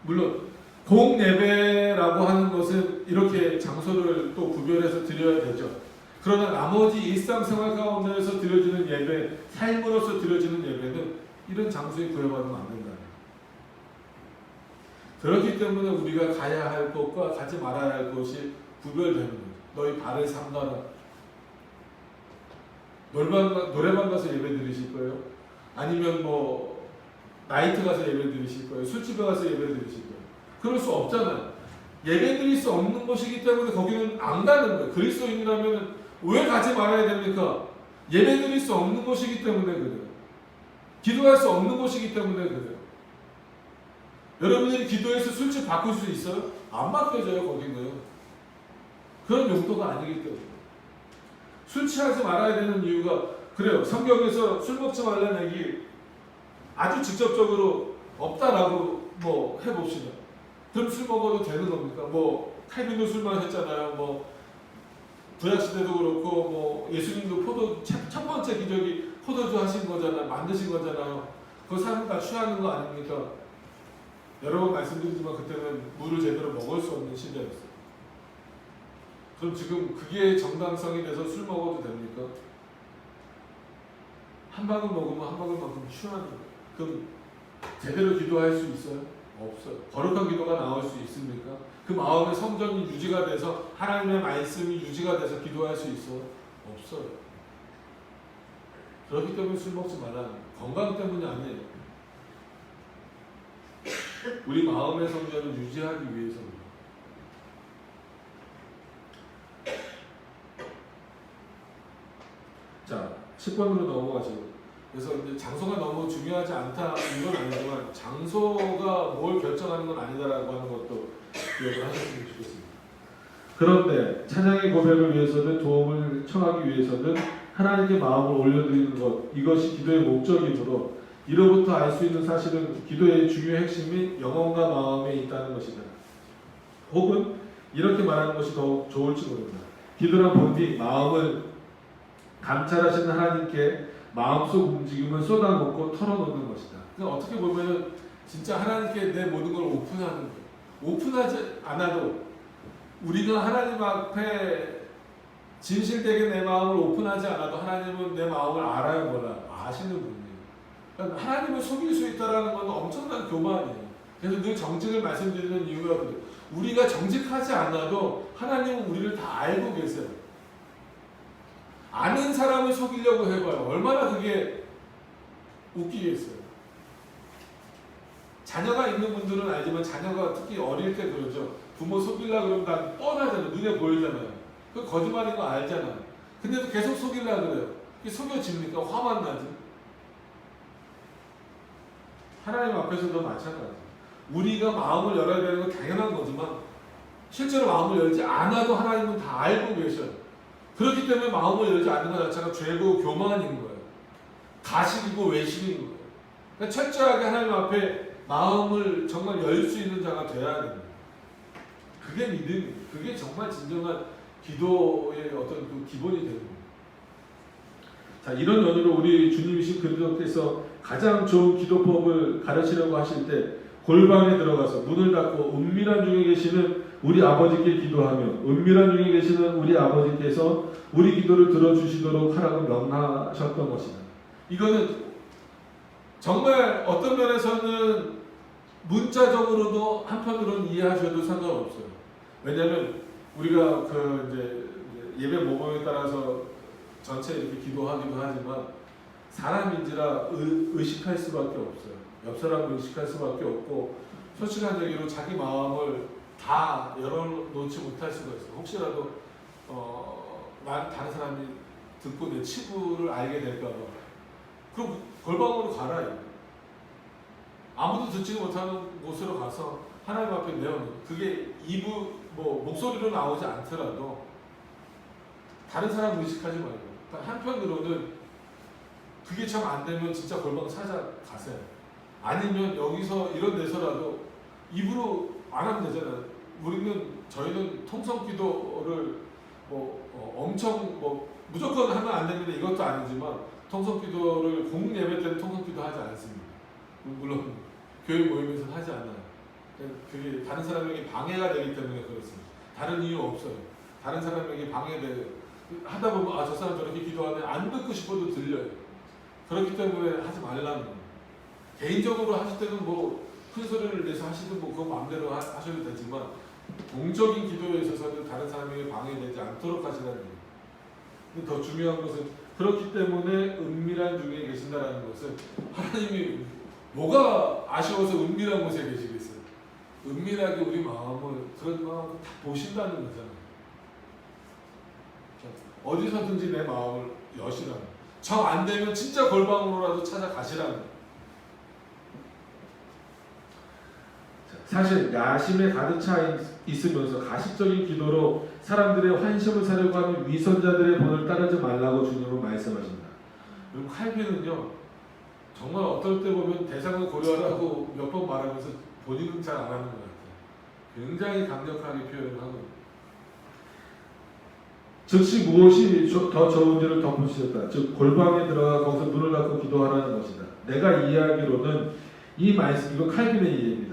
물론 공예배라고 하는 것은 이렇게 장소를 또 구별해서 드려야 되죠. 그러나 나머지 일상생활 가운데에서 드려지는 예배, 삶으로서 드려지는 예배는 이런 장소에 구애받으면 안 된다. 그렇기 때문에 우리가 가야 할 곳과 가지 말아야 할 곳이 구별되는 거죠. 너희 발을 삼가라. 노래방 가서 예배 드리실 거예요? 아니면 뭐 나이트 가서 예배 드리실 거예요? 술집에 가서 예배 드리실 거예요? 그럴 수 없잖아요. 예배 드릴 수 없는 곳이기 때문에 거기는 안 가는 거예요. 그리스도인이라면 왜 가지 말아야 됩니까? 예배 드릴 수 없는 곳이기 때문에 그래요. 기도할 수 없는 곳이기 때문에 그래요. 여러분들이 기도해서 술집 바꿀 수 있어요? 안 바뀌어져요. 거기는 그런 용도가 아니기 때문에. 술 취하지 말아야 되는 이유가 그래요. 성경에서 술 먹지 말라는 얘기 아주 직접적으로 없다라고 뭐 해봅시다. 그럼 술 먹어도 되는 겁니까? 뭐 칼빈도 술 마셨잖아요. 뭐 구약시대도 그렇고 뭐 예수님도 첫 번째 기적이 포도주 하신 거잖아요. 만드신 거잖아요. 그 사람 다 취하는 거 아닙니까? 여러 번 말씀드리지만 그때는 물을 제대로 먹을 수 없는 시대였어요. 그럼 지금 그게 정당성이 돼서 술 먹어도 됩니까? 한 방울 먹으면 한 방울만큼 취하는 거예요. 그럼 제대로 기도할 수 있어요? 없어요. 거룩한 기도가 나올 수 있습니까? 그 마음의 성전이 유지가 돼서 하나님의 말씀이 유지가 돼서 기도할 수 있어요? 없어요. 그렇기 때문에 술 먹지 말라는 거예요. 건강 때문이 아니에요. 우리 마음의 성전을 유지하기 위해서입니다. 자, 10번으로 넘어가죠. 그래서 이제 장소가 너무 중요하지 않다 이건 아니지만 장소가 뭘 결정하는 건 아니다라고 하는 것도 기억을 하셨으면 좋겠습니다. 그런데 찬양의 고백을 위해서는 도움을 청하기 위해서는 하나님께 마음을 올려드리는 것, 이것이 기도의 목적이므로 이로부터 알 수 있는 사실은 기도의 중요 핵심이 영혼과 마음에 있다는 것이다. 혹은 이렇게 말하는 것이 더 좋을지 모릅니다. 기도란 본디 마음을 감찰하시는 하나님께 마음속 움직임을 쏟아놓고 털어놓는 것이다. 그러니까 어떻게 보면 진짜 하나님께 내 모든 걸 오픈하는 거예요. 오픈하지 않아도 우리가 하나님 앞에 진실되게 내 마음을 오픈하지 않아도 하나님은 내 마음을 알아요, 몰라 아시는 분이에요. 그러니까 하나님을 속일 수 있다라는 건 엄청난 교만이에요. 그래서 늘 정직을 말씀드리는 이유가 그래요. 우리가 정직하지 않아도 하나님은 우리를 다 알고 계세요. 아는 사람을 속이려고 해봐요. 얼마나 그게 웃기겠어요. 자녀가 있는 분들은 알지만 자녀가 특히 어릴 때 그러죠. 부모 속이려고 그러면 다 뻔하잖아요. 눈에 보이잖아요. 그 거짓말인 거 알잖아요. 근데도 계속 속이려고 그래요. 그게 속여집니까? 화만 나지. 하나님 앞에서도 마찬가지예요. 우리가 마음을 열어야 되는 건 당연한 거지만 실제로 마음을 열지 않아도 하나님은 다 알고 계셔요. 그렇기 때문에 마음을 열지 않는 것 자체가 죄고 교만인 거예요. 가식이고 외식인 거예요. 그러니까 철저하게 하나님 앞에 마음을 정말 열 수 있는 자가 돼야 됩니다. 그게 믿음이에요. 그게 정말 진정한 기도의 어떤 그 기본이 되는 거예요. 자, 이런 연유로 우리 주님이신 그리스도께서 가장 좋은 기도법을 가르치려고 하실 때 골방에 들어가서 문을 닫고 은밀한 중에 계시는 우리 아버지께 기도하며 은밀한 중에 계시는 우리 아버지께서 우리 기도를 들어주시도록 하라고 명하셨던 것이다. 이거는 정말 어떤 면에서는 문자적으로도 한편으로는 이해하셔도 상관없어요. 왜냐하면 우리가 그 이제 예배 모범에 따라서 전체 이렇게 기도하기도 하지만 사람인지라 의식할 수밖에 없어요. 옆 사람을 의식할 수밖에 없고 솔직한 얘기로 자기 마음을 다 열어놓지 못할 수가 있어요. 혹시라도 다른 사람이 듣고 내 치부를 알게 될까봐. 그럼 골방으로 가라. 아무도 듣지 못하는 곳으로 가서 하나님 앞에 내어놓는. 그게 목소리로 나오지 않더라도 다른 사람 의식하지 말고. 한편으로는 그게 참 안 되면 진짜 골방 찾아가세요. 아니면 여기서 이런 데서라도 입으로 안 하면 되잖아요. 저희는 통성 기도를 엄청 무조건 하면 안 됩니다. 이것도 아니지만 통성 기도를 공공 예배 때는 통성 기도 하지 않습니다. 물론 교회 모임에서는 하지 않아요. 그게 다른 사람에게 방해가 되기 때문에 그렇습니다. 다른 이유 없어요. 다른 사람에게 방해돼요. 하다 보면 저 사람 저렇게 기도하네 안 듣고 싶어도 들려요. 그렇기 때문에 하지 말라는 거예요. 개인적으로 하실 때는 큰 소리를 내서 하시든 그거 마음대로 하셔도 되지만 공적인 기도에 있어서는 다른 사람에게 방해되지 않도록 하시라는 거예요. 근데 더 중요한 것은 그렇기 때문에 은밀한 중에 계신다라는 것은 하나님이 뭐가 아쉬워서 은밀한 곳에 계시겠어요. 은밀하게 우리 마음을 그런 마음을 다 보신다는 거잖아요. 어디서든지 내 마음을 여시라는. 정 안 되면 진짜 골방으로라도 찾아가시라는. 사실 야심에 가득 차 있으면서 가식적인 기도로 사람들의 환심을 사려고 하는 위선자들의 본을 따르지 말라고 주님은 말씀하신다. 그리고 칼빈은요 정말 어떨 때 보면 대상을 고려하라고 몇 번 말하면서 본인은 잘 안 하는 것 같아요. 굉장히 강력하게 표현을 하고. 즉시 무엇이 더 좋은지를 덧붙이셨다. 즉 골방에 들어가 거기서 문을 닫고 기도하라는 것이다. 내가 이해하기로는 이 말씀, 이거 칼빈의 이해입니다.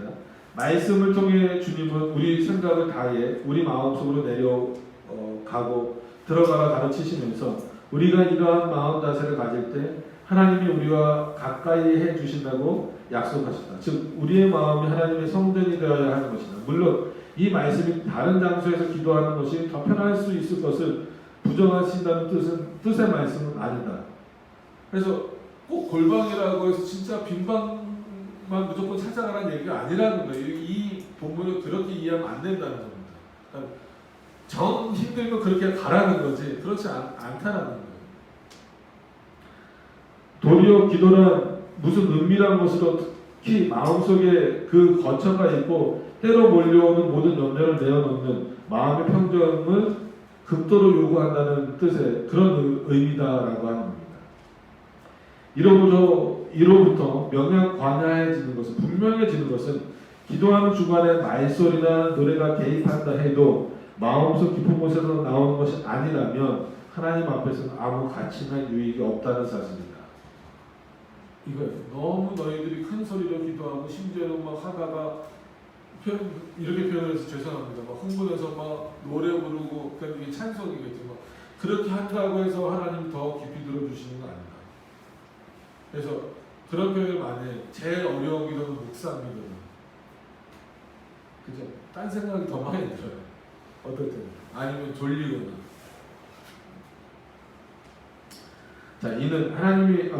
말씀을 통해 주님은 우리 생각을 다해 우리 마음속으로 내려가고 들어가라 가르치시면서 우리가 이러한 마음 자세를 가질 때 하나님이 우리와 가까이 해주신다고 약속하셨다. 즉 우리의 마음이 하나님의 성전이 되어야 하는 것이다. 물론 이 말씀이 다른 장소에서 기도하는 것이 더 편할 수 있을 것을 부정하신다는 뜻의 말씀은 아니다. 그래서 꼭 골방이라고 해서 진짜 빈방만 무조건 찾아가라는 얘기가 아니라는 거예요. 이 본문을 그렇게 이해하면 안 된다는 겁니다. 그러니까 정 힘들면 그렇게 가라는 거지 그렇지 않다는 거예요. 도리어 기도란 무슨 은밀한 곳으로 특히 마음속에 그 거처가 있고 때로 몰려오는 모든 염려를 내어놓는 마음의 평정을 극도로 요구한다는 뜻의 그런 의미다라고 하는 겁니다. 이로부터 명령관야해지는 것은 분명해지는 것은 기도하는 주간에 말소리나 노래가 개입한다 해도 마음속 깊은 곳에서 나오는 것이 아니라면 하나님 앞에서는 아무 가치나 유익이 없다는 사실입니다. 이거예요. 너무 너희들이 큰 소리로 기도하고 심지어는 막 하다가 이렇게 표현해서 죄송합니다. 막 흥분해서 막 노래 부르고 그러니까 이게 찬송이겠지만 그렇게 한다고 해서 하나님 더 깊이 들어주시는 거 아닙니다. 그래서 그런 표현을 많이 해요. 제일 어려운 기도는 묵상 기도는. 그죠? 딴 생각이 더 많이 들어요. 어떨 때는. 아니면 졸리거나. 자, 이는 하나님이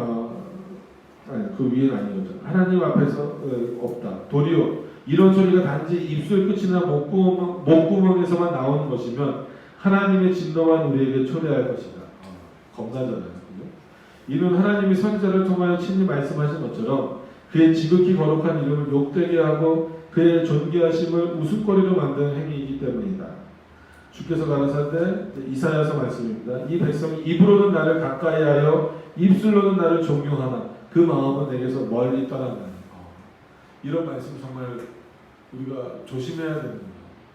아니, 그 위에는 아닌 거죠. 하나님 앞에서 없다. 도리어 이런 소리가 단지 입술 끝이나 목구멍에서만 나오는 것이면 하나님의 진노만 우리에게 초래할 것이다. 겁나잖아요. 그죠? 이는 하나님이 선지자를 통하여 친히 말씀하신 것처럼 그의 지극히 거룩한 이름을 욕되게 하고 그의 존귀하심을 웃음거리로 만드는 행위이기 때문이다. 주께서 가라사대 이사야서 말씀입니다. 이 백성이 입으로는 나를 가까이하여 입술로는 나를 존경하나 그 마음은 내게서 멀리 떠난다. 이런 말씀 정말 우리가 조심해야 됩니다.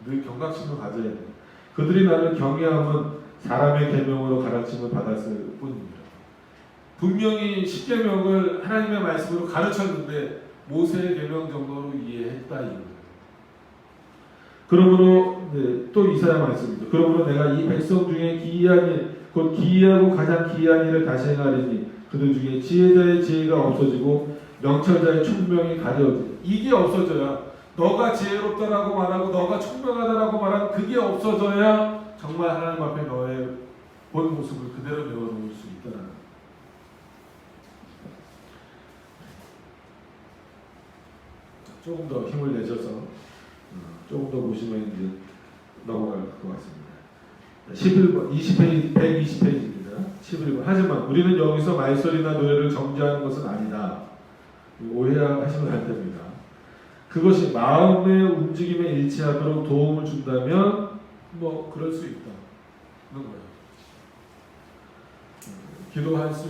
늘 경각심을 가져야 돼요. 그들이 나를 경외함은 사람의 계명으로 가르침을 받았을 뿐입니다. 분명히 십계명을 하나님의 말씀으로 가르쳤는데 모세의 계명 정도로 이해했다 이거예요. 그러므로 또 이사야 말씀입니다. 그러므로 내가 이 백성 중에 기이한 일, 곧 기이하고 가장 기이한 일을 다시 행하리니 그들 중에 지혜자의 지혜가 없어지고 명철자의 총명이 가려지니. 이게 없어져야 너가 지혜롭다라고 말하고 너가 총명하다라고 말하는 그게 없어져야 정말 하나님 앞에 너의 본 모습을 그대로 내어놓을 수 있다는. 조금 더 힘을 내셔서 조금 더 보시면 이제 넘어갈 것 같습니다. 11번, 120페이지입니다. 11번. 하지만 우리는 여기서 말소리나 노래를 정죄하는 것은 아니다. 오해하시면 안 됩니다. 그것이 마음의 움직임에 일치하도록 도움을 준다면 뭐 그럴 수 있다. 그런 거예요. 기도할 수,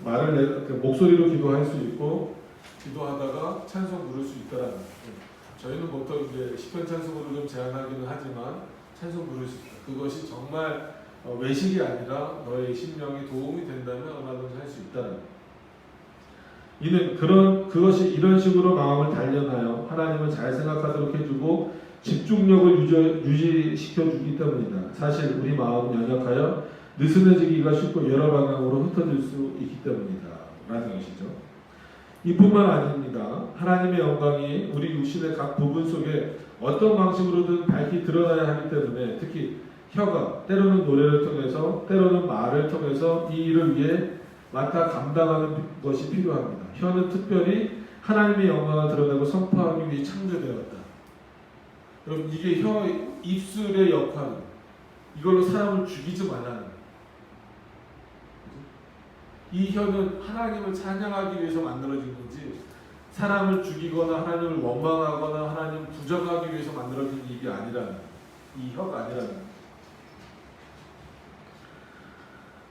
그러니까 목소리로 기도할 수 있고 기도하다가 찬송 부를 수 있다라는 거예요. 저희는 보통 이제 시편 찬송으로 좀 제한하기는 하지만 찬송 부를 수 있다. 그것이 정말 외식이 아니라 너의 심령에 도움이 된다면 얼마든지 할 수 있다는 거예요. 이는 그것이 이런 식으로 마음을 단련하여 하나님을 잘 생각하도록 해주고 집중력을 유지시켜주기 때문이다. 사실 우리 마음은 연약하여 느슨해지기가 쉽고 여러 방향으로 흩어질 수 있기 때문이다. 라는 것이죠. 이뿐만 아닙니다. 하나님의 영광이 우리 육신의 각 부분 속에 어떤 방식으로든 밝히 드러나야 하기 때문에 특히 혀가 때로는 노래를 통해서 때로는 말을 통해서 이 일을 위해 맡아 감당하는 것이 필요합니다. 혀는 특별히 하나님의 영광을 드러내고 선포하기 위해 창조되었다. 여러분 이게 입술의 역할은 이걸로 사람을 죽이지 말라는 거예요. 이 혀는 하나님을 찬양하기 위해서 만들어진 거지 사람을 죽이거나 하나님을 원망하거나 하나님을 부정하기 위해서 만들어진 입이 아니라는 거예요. 이 혀가 아니라는 거예요.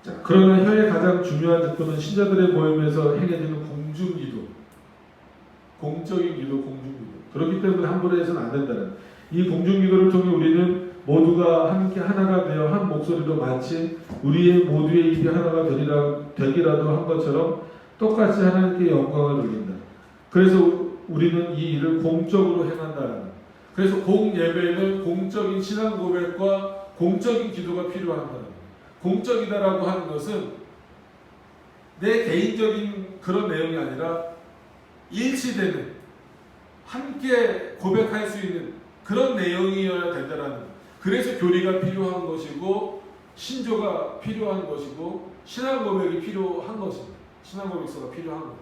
자, 그러나 혀의 가장 중요한 특권은 신자들의 모임에서 행해지는 공중기도, 공적인 기도, 공중기도. 그렇기 때문에 함부로 해서는 안 된다는. 이 공중기도를 통해 우리는 모두가 함께 하나가 되어 한 목소리로 마치 우리의 모두의 입이 하나가 되기라도 한 것처럼 똑같이 하나님께 영광을 돌린다. 그래서 우리는 이 일을 공적으로 행한다는. 그래서 공예배는 공적인 신앙 고백과 공적인 기도가 필요한다는. 공적이다라고 하는 것은 내 개인적인 그런 내용이 아니라 일치되는 함께 고백할 수 있는 그런 내용이어야 된다라는 거예요. 그래서 교리가 필요한 것이고 신조가 필요한 것이고 신앙 고백이 필요한 것입니다. 신앙 고백서가 필요한 거예요.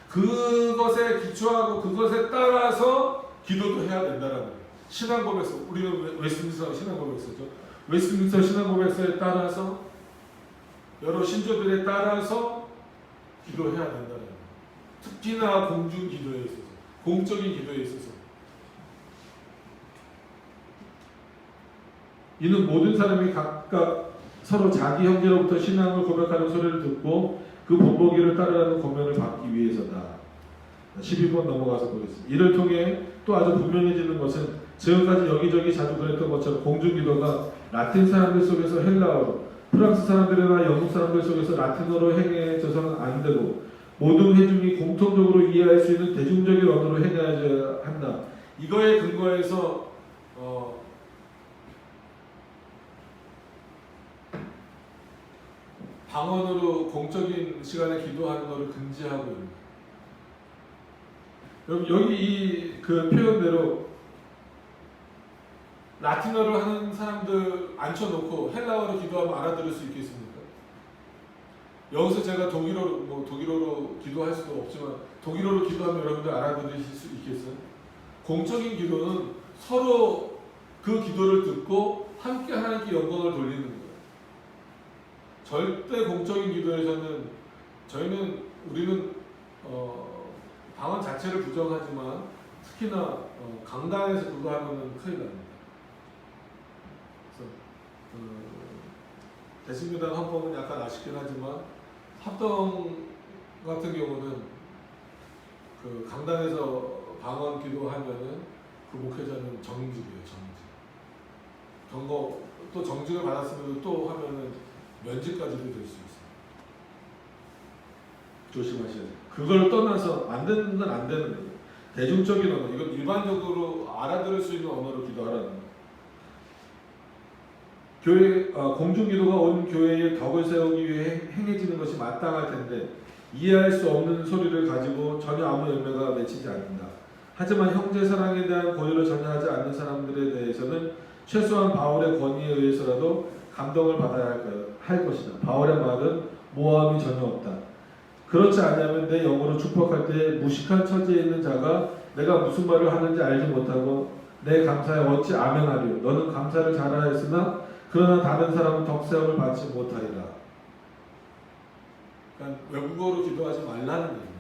그것에 기초하고 그것에 따라서 기도도 해야 된다라는 거예요. 신앙 고백서, 우리는 웨스트민스터 신앙 고백서죠. 웨스트민스터 신앙 고백서에 따라서 여러 신조들에 따라서 기도해야 된다는 거예요. 특히나 공중 기도에 있어서, 공적인 기도에 있어서. 이는 모든 사람이 각각 서로 자기 형제로부터 신앙을 고백하는 소리를 듣고 그 본보기를 따르라는 권면을 받기 위해서다. 12번 넘어가서 보겠습니다. 이를 통해 또 아주 분명해지는 것은 지금까지 여기저기 자주 그랬던 것처럼 공중기도가 라틴 사람들 속에서 헬라어로, 프랑스 사람들이나 영국 사람들 속에서 라틴어로 행해져서는 안 되고 모든 회중이 공통적으로 이해할 수 있는 대중적인 언어로 행해야 한다. 이거에 근거해서 방언으로 공적인 시간에 기도하는 것을 금지하고 있습니다. 여기 이 그 표현대로 라틴어를 하는 사람들 앉혀놓고 헬라어로 기도하면 알아들을 수 있겠습니까? 여기서 제가 독일어로 기도할 수도 없지만 독일어로 기도하면 여러분들 알아들으실 수 있겠어요? 공적인 기도는 서로 그 기도를 듣고 함께 하나님께 영광을 돌리는 거예요. 절대 공적인 기도에서는 우리는 방언 자체를 부정하지만 특히나 강단에서 그거 하면은 큰일 납니다. 그래서 대신교당 헌법은 약간 아쉽긴 하지만 합동 같은 경우는 그 강단에서 방언 기도하면은 그 목회자는 정직이에요, 정직. 또 정직을 받았으면 또 하면은 면직까지도 될 수 있어요. 조심하셔야 돼요. 그걸 떠나서 안 되는 건 안 되는 거예요. 대중적인 언어, 이건 일반적으로 알아들을 수 있는 언어로 기도하라는 거예요. 공중기도가 온 교회에 덕을 세우기 위해 행해지는 것이 마땅할 텐데 이해할 수 없는 소리를 가지고 전혀 아무 열매가 맺히지 않는다. 하지만 형제 사랑에 대한 권유를 전혀 하지 않는 사람들에 대해서는 최소한 바울의 권위에 의해서라도 감동을 받아야 할 것이다. 바울의 말은 모함이 전혀 없다. 그렇지 않으면 내 영으로 축복할 때 무식한 처지에 있는 자가 내가 무슨 말을 하는지 알지 못하고 내 감사에 어찌 아멘하리요. 너는 감사를 잘하였으나 그러나 다른 사람은 덕세움을 받지 못하리라. 그러니까 외국어로 기도하지 말라는 얘기입니다.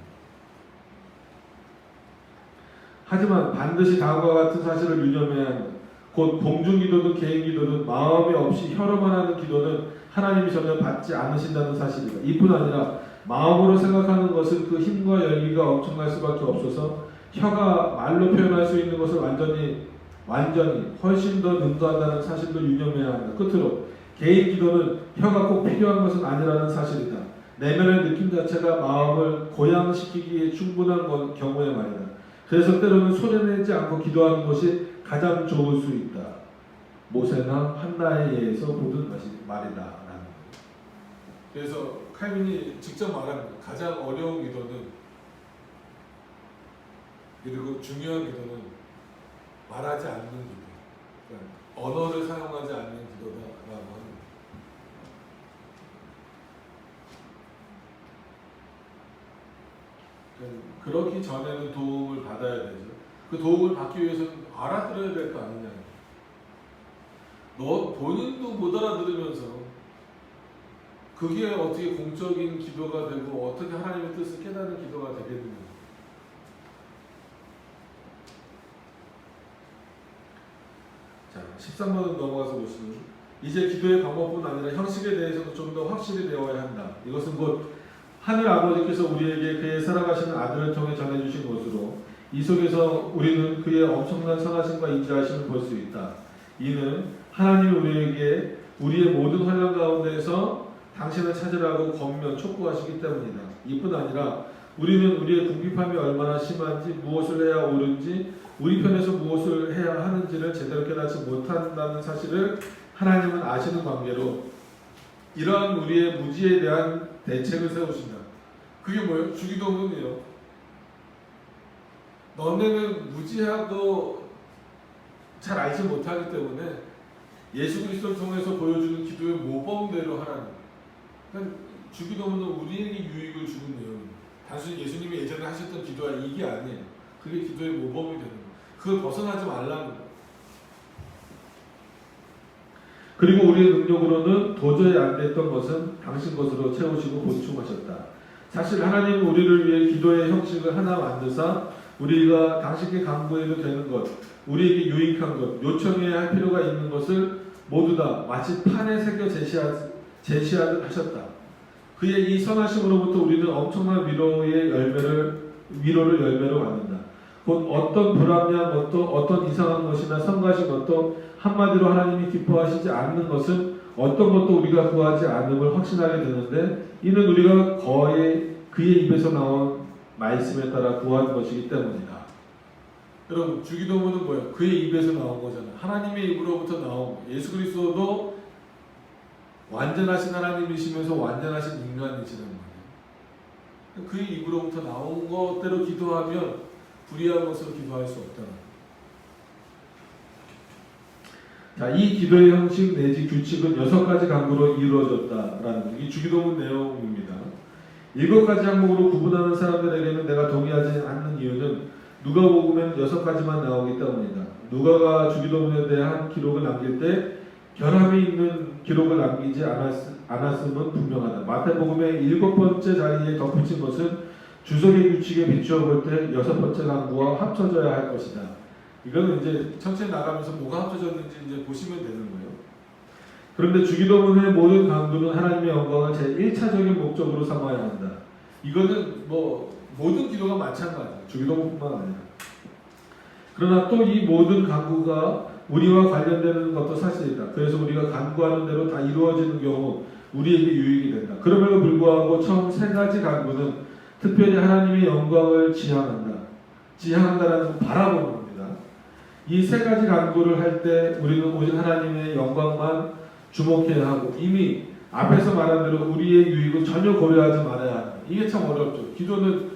하지만 반드시 다음과 같은 사실을 유념해야 한다. 곧 공중기도든 개인기도든 마음이 없이 혀로만 하는 기도는 하나님이 전혀 받지 않으신다는 사실이다. 이뿐 아니라 마음으로 생각하는 것은 그 힘과 열기가 엄청날 수밖에 없어서 혀가 말로 표현할 수 있는 것을 완전히 훨씬 더 능가한다는 사실도 유념해야 한다. 끝으로 개인 기도는 혀가 꼭 필요한 것은 아니라는 사실이다. 내면의 느낌 자체가 마음을 고양시키기에 충분한 경우의 말이다. 그래서 때로는 소리내지 않고 기도하는 것이 가장 좋을 수 있다. 모세나 한나에 의해서 보던 말이다. 그래서 칼빈이 직접 말합니다. 가장 어려운 기도는 그리고 중요한 기도는 말하지 않는 기도, 그러니까 언어를 사용하지 않는 기도다라고 합니다. 그러기 전에는 도움을 받아야 되죠. 그 도움을 받기 위해서는 알아들어야 될 거 아니냐. 너 본인도 못 알아들으면서 그게 어떻게 공적인 기도가 되고 어떻게 하나님의 뜻을 깨닫는 기도가 되겠느냐. 자, 13번 넘어가서 보시면 이제 기도의 방법뿐 아니라 형식에 대해서도 좀 더 확실히 되어야 한다. 이것은 곧 하늘 아버지께서 우리에게 그의 살아가시는 아들을 통해 전해주신 것으로 이 속에서 우리는 그의 엄청난 선하심과 인자하심을 볼 수 있다. 이는 하나님이 우리에게 우리의 모든 환난 가운데에서 당신을 찾으라고 권면 촉구하시기 때문이다. 이뿐 아니라 우리는 우리의 궁핍함이 얼마나 심한지 무엇을 해야 옳은지 우리 편에서 무엇을 해야 하는지를 제대로 깨닫지 못한다는 사실을 하나님은 아시는 관계로 이러한 우리의 무지에 대한 대책을 세우신다. 그게 뭐예요? 주기도문이에요. 너네는 무지하고 잘 알지 못하기 때문에 예수 그리스도를 통해서 보여주는 기도의 모범대로 하라는 거예요. 그러니까 주기도문은 우리에게 유익을 주는 내용입니다. 단순히 예수님이 예전에 하셨던 기도가 이게 아니에요. 그게 기도의 모범이 되는 거예요. 그걸 벗어나지 말라는 거예요. 그리고 우리의 능력으로는 도저히 안 됐던 것은 당신 것으로 채우시고 보충하셨다. 사실 하나님은 우리를 위해 기도의 형식을 하나 만드사 우리가 당신께 간구해도 되는 것, 우리에게 유익한 것, 요청해야 할 필요가 있는 것을 모두 다 마치 판에 새겨 제시하듯 하셨다. 그의 이 선하심으로부터 우리는 엄청난 위로를 열매로 받는다. 곧 어떤 불합리한 것도 어떤 이상한 것이나 성가신 것도 한마디로 하나님이 기뻐하시지 않는 것은 어떤 것도 우리가 구하지 않음을 확신하게 되는데 이는 우리가 거의 그의 입에서 나온 말씀에 따라 구한 것이기 때문이다. 여러분 주기도문은 뭐예요? 그의 입에서 나온 거잖아요. 하나님의 입으로부터 나온 거. 예수 그리스도도 완전하신 하나님이시면서 완전하신 인간이시라는 거예요. 그의 입으로부터 나온 것대로 기도하면 불의한 것으로 기도할 수 없다는 거예요. 자, 이 기도의 형식 내지 규칙은 6가지 강구로 이루어졌다라는 이 주기도문 내용입니다. 7가지 항목으로 구분하는 사람들에게는 내가 동의하지 않는 이유는 누가복음에는 6가지만 나오기 때문이다. 누가가 주기도문에 대한 기록을 남길 때 결함이 있는 기록을 남기지 않았음은 분명하다. 마태복음의 7번째 자리에 덧붙인 것은 주석의 규칙에 비추어 볼 때 6번째 강구와 합쳐져야 할 것이다. 이거는 이제 천천히 나가면서 뭐가 합쳐졌는지 이제 보시면 되는 거예요. 그런데 주기도문의 모든 강구는 하나님의 영광을 제1차적인 목적으로 삼아야 한다. 이거는 뭐 모든 기도가 마찬가지예요. 주기도문뿐만 아니라. 그러나 또 이 모든 강구가 우리와 관련되는 것도 사실이다. 그래서 우리가 간구하는 대로 다 이루어지는 경우 우리에게 유익이 된다. 그럼에도 불구하고 처음 3가지 간구는 특별히 하나님의 영광을 지향한다라는 걸 바라보는 겁니다. 이 3가지 간구를 할 때 우리는 오직 하나님의 영광만 주목해야 하고 이미 앞에서 말한 대로 우리의 유익을 전혀 고려하지 말아야 한다. 이게 참 어렵죠. 기도는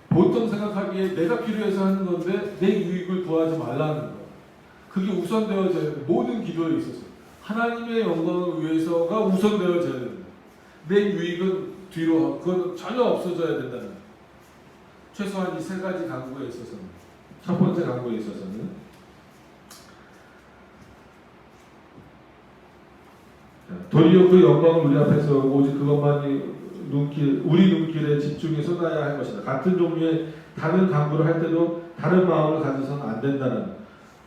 보통 생각하기에 내가 필요해서 하는 건데 내 유익을 구하지 말라는 거. 그게 우선되어져야 돼요. 모든 기도에 있어서 하나님의 영광을 위해서가 우선되어져야 됩니다. 내 유익은 뒤로 하고 그건 전혀 없어져야 된다는 거예요. 최소한 이 3가지 강구에 있어서는. 첫 번째 강구에 있어서는 도리어 그 영광을 우리 앞에서 오직 그것만이 우리 눈길에 집중해 쏟아야 할 것이다. 같은 종류의 다른 강구를 할 때도 다른 마음을 가져서는 안 된다는 거예요.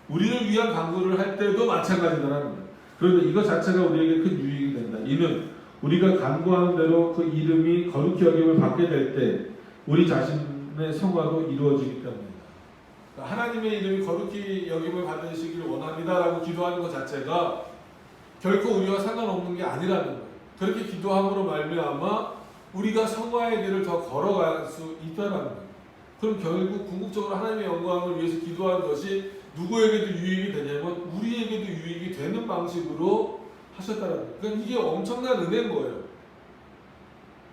우리를 위한 강구를 할 때도 마찬가지다라는 거예요. 그런데 이것 자체가 우리에게 큰 유익이 된다. 이는 우리가 간구하는 대로 그 이름이 거룩히 여김을 받게 될 때 우리 자신의 성화도 이루어지기 때문이다. 그러니까 하나님의 이름이 거룩히 여김을 받으시기를 원합니다라고 기도하는 것 자체가 결코 우리와 상관없는 게 아니라는 거예요. 그렇게 기도함으로 말미암아 우리가 성화의 길을 더 걸어갈 수 있다는 거예요. 그럼 결국 궁극적으로 하나님의 영광을 위해서 기도하는 것이 누구에게도 유익이 되냐면 우리에게도 유익이 되는 방식으로 하셨다는 거예요. 그러니까 이게 엄청난 은혜인 거예요.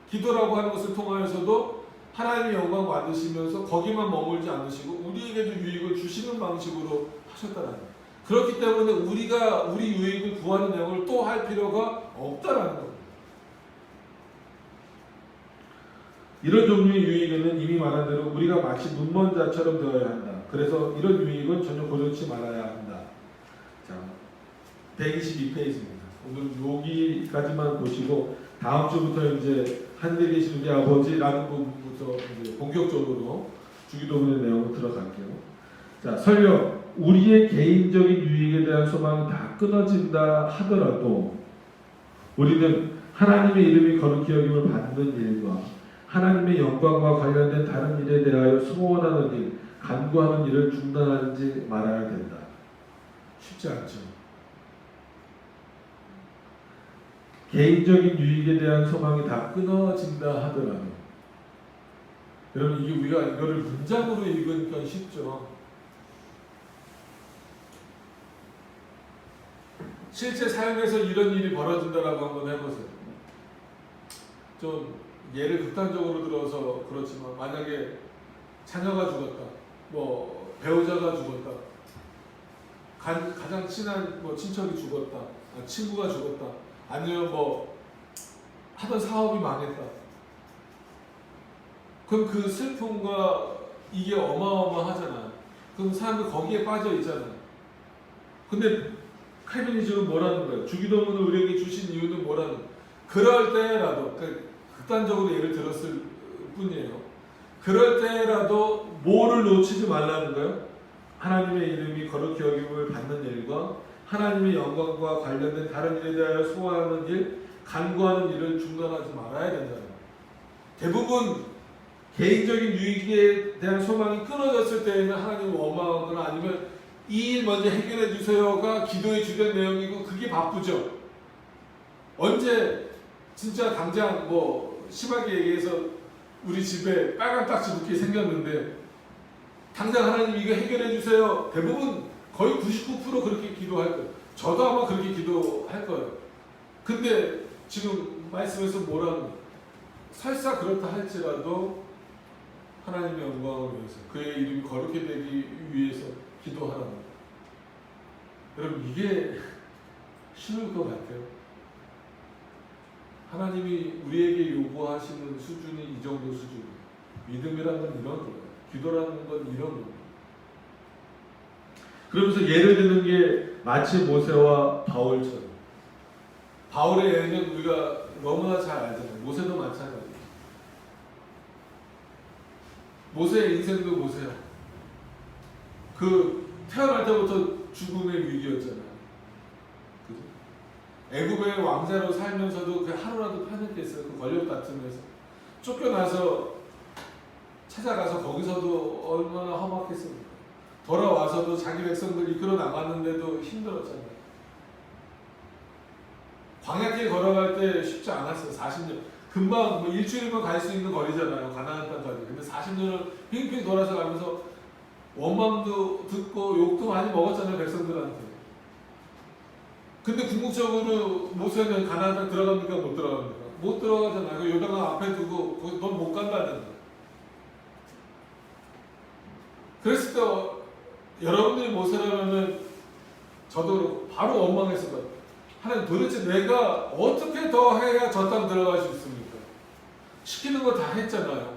기도라고 하는 것을 통하여서도 하나님의 영광 받으시면서 거기만 머물지 않으시고 우리에게도 유익을 주시는 방식으로 하셨다는 거예요. 그렇기 때문에 우리가 우리 유익을 구하는 내용을 또 할 필요가 없다라는 겁니다. 이런 종류의 유익에는 이미 말한 대로 우리가 마치 눈먼 자처럼 되어야 한다. 그래서 이런 유익은 전혀 고려치 말아야 한다. 자, 122페이지입니다. 오늘 여기까지만 보시고 다음 주부터 이제 하늘에 계신 우리 아버지라는 부분부터 이제 본격적으로 주기도문의 내용으로 들어갈게요. 자, 설령 우리의 개인적인 유익에 대한 소망이 다 끊어진다 하더라도 우리는 하나님의 이름이 거룩히 여김을 받는 일과 하나님의 영광과 관련된 다른 일에 대하여 소원하는 일, 간구하는 일을 중단하지 말아야 된다. 쉽지 않죠. 개인적인 유익에 대한 소망이 다 끊어진다 하더라도 여러분 이게 우리가 이거를 문장으로 읽으니까 쉽죠. 실제 삶에서 이런 일이 벌어진다라고 한번 해보세요. 좀 예를 극단적으로 들어서 그렇지만 만약에 자녀가 죽었다, 뭐 배우자가 죽었다, 가장 친한 뭐 친척이 죽었다, 친구가 죽었다, 아니면 뭐 하던 사업이 망했다. 그럼 그 슬픔과 이게 어마어마하잖아요. 그럼 사람들 거기에 빠져 있잖아요. 근데 칼빈이즘은 뭐라는 거예요? 주기도문을 우리에게 주신 이유는 뭐라는 거예요? 그럴 때라도 극단적으로 예를 들었을 뿐이에요. 그럴 때라도 뭐를 놓치지 말라는 거예요? 하나님의 이름이 거룩히 여김을 받는 일과 하나님의 영광과 관련된 다른 일에 대하여 소원하는 일, 간구하는 일을 중단하지 말아야 된다는 거예요. 대부분 개인적인 유익에 대한 소망이 끊어졌을 때에는 하나님을 원망하거나 아니면 이 일 먼저 해결해 주세요가 기도의 주된 내용이고 그게 바쁘죠. 언제 진짜 당장 뭐 심하게 얘기해서 우리 집에 빨간 딱지 붙게 생겼는데 당장 하나님 이거 해결해 주세요. 대부분 거의 99% 그렇게 기도할 거예요. 저도 아마 그렇게 기도할 거예요. 근데 지금 말씀에서 뭐라는 거예요? 설사 그렇다 할지라도 하나님의 영광을 위해서 그의 이름이 거룩히 되기 위해서 기도하라는 거예요. 여러분 이게 쉬울 것 같아요. 하나님이 우리에게 요구하시는 수준이 이 정도 수준이에요. 믿음이라는 건 이런 거예요. 기도라는 건 이런 거예요. 그러면서 예를 드는 게 마치 모세와 바울처럼. 바울의 예는 우리가 너무나 잘 알잖아요. 모세도 마찬가지예요. 모세의 인생도 보세요. 그 태어날 때부터 죽음의 위기였잖아요. 그죠? 애굽의 왕자로 살면서도 그 하루라도 편했겠어요. 그 권력 다툼에서 쫓겨나서 찾아가서 거기서도 얼마나 험악했습니까? 돌아와서도 자기 백성들 이끌어 나갔는데도 힘들었잖아요. 광야길 걸어갈 때 쉽지 않았어요. 40년. 금방 뭐 일주일이면 갈 수 있는 거리잖아요. 가나안 땅까지. 근데 40년을 빙빙 돌아서 가면서 원망도 듣고 욕도 많이 먹었잖아요. 백성들한테. 근데 궁극적으로 모세는 가나안 땅 들어갑니까? 못 들어갑니까? 못 들어가잖아요. 그 요단강 앞에 두고 넌 못 간다는 거예요. 그랬을 때 여러분들이 모세라면은 저도 그렇고 바로 원망했을 거예요. 하나님 도대체 내가 어떻게 더 해야 저 땅 들어갈 수 있습니까? 시키는 거 다 했잖아요.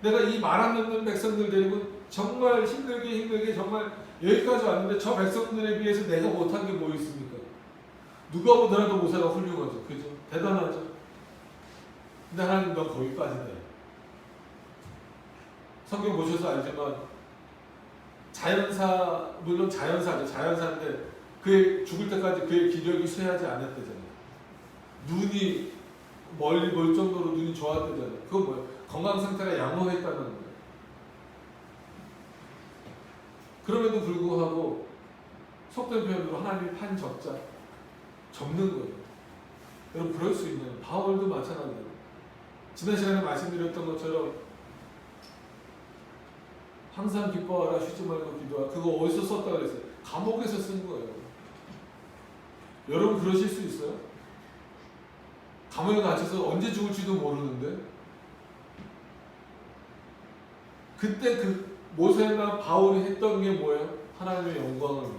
내가 이 말 안 듣는 백성들 데리고 정말 힘들게 정말 여기까지 왔는데 저 백성들에 비해서 내가 못한 게 뭐 있습니까? 누가 보더라도 모세가 훌륭하죠. 그죠? 대단하죠. 근데 하나님 넌 거기까지다. 성경 보셔서 알지만 자연사 물론 자연사죠. 자연사인데 그의 죽을 때까지 그의 기력이 쇠하지 않았대잖아요. 눈이 멀리 볼 정도로 눈이 좋았대잖아요. 그건 뭐예요? 건강 상태가 양호했다는 거예요. 그럼에도 불구하고 속된 표현으로 하나님이 판 적자 접는 거예요. 여러분 그럴 수 있나요? 바울도 마찬가지예요. 지난 시간에 말씀드렸던 것처럼 항상 기뻐하라 쉬지 말고 기도하라. 그거 어디서 썼다 그랬어요? 감옥에서 쓴 거예요. 여러분 그러실 수 있어요? 감옥에 갇혀서 언제 죽을지도 모르는데 그때 그 모세나 바울이 했던 게 뭐예요? 하나님의 영광을 위해.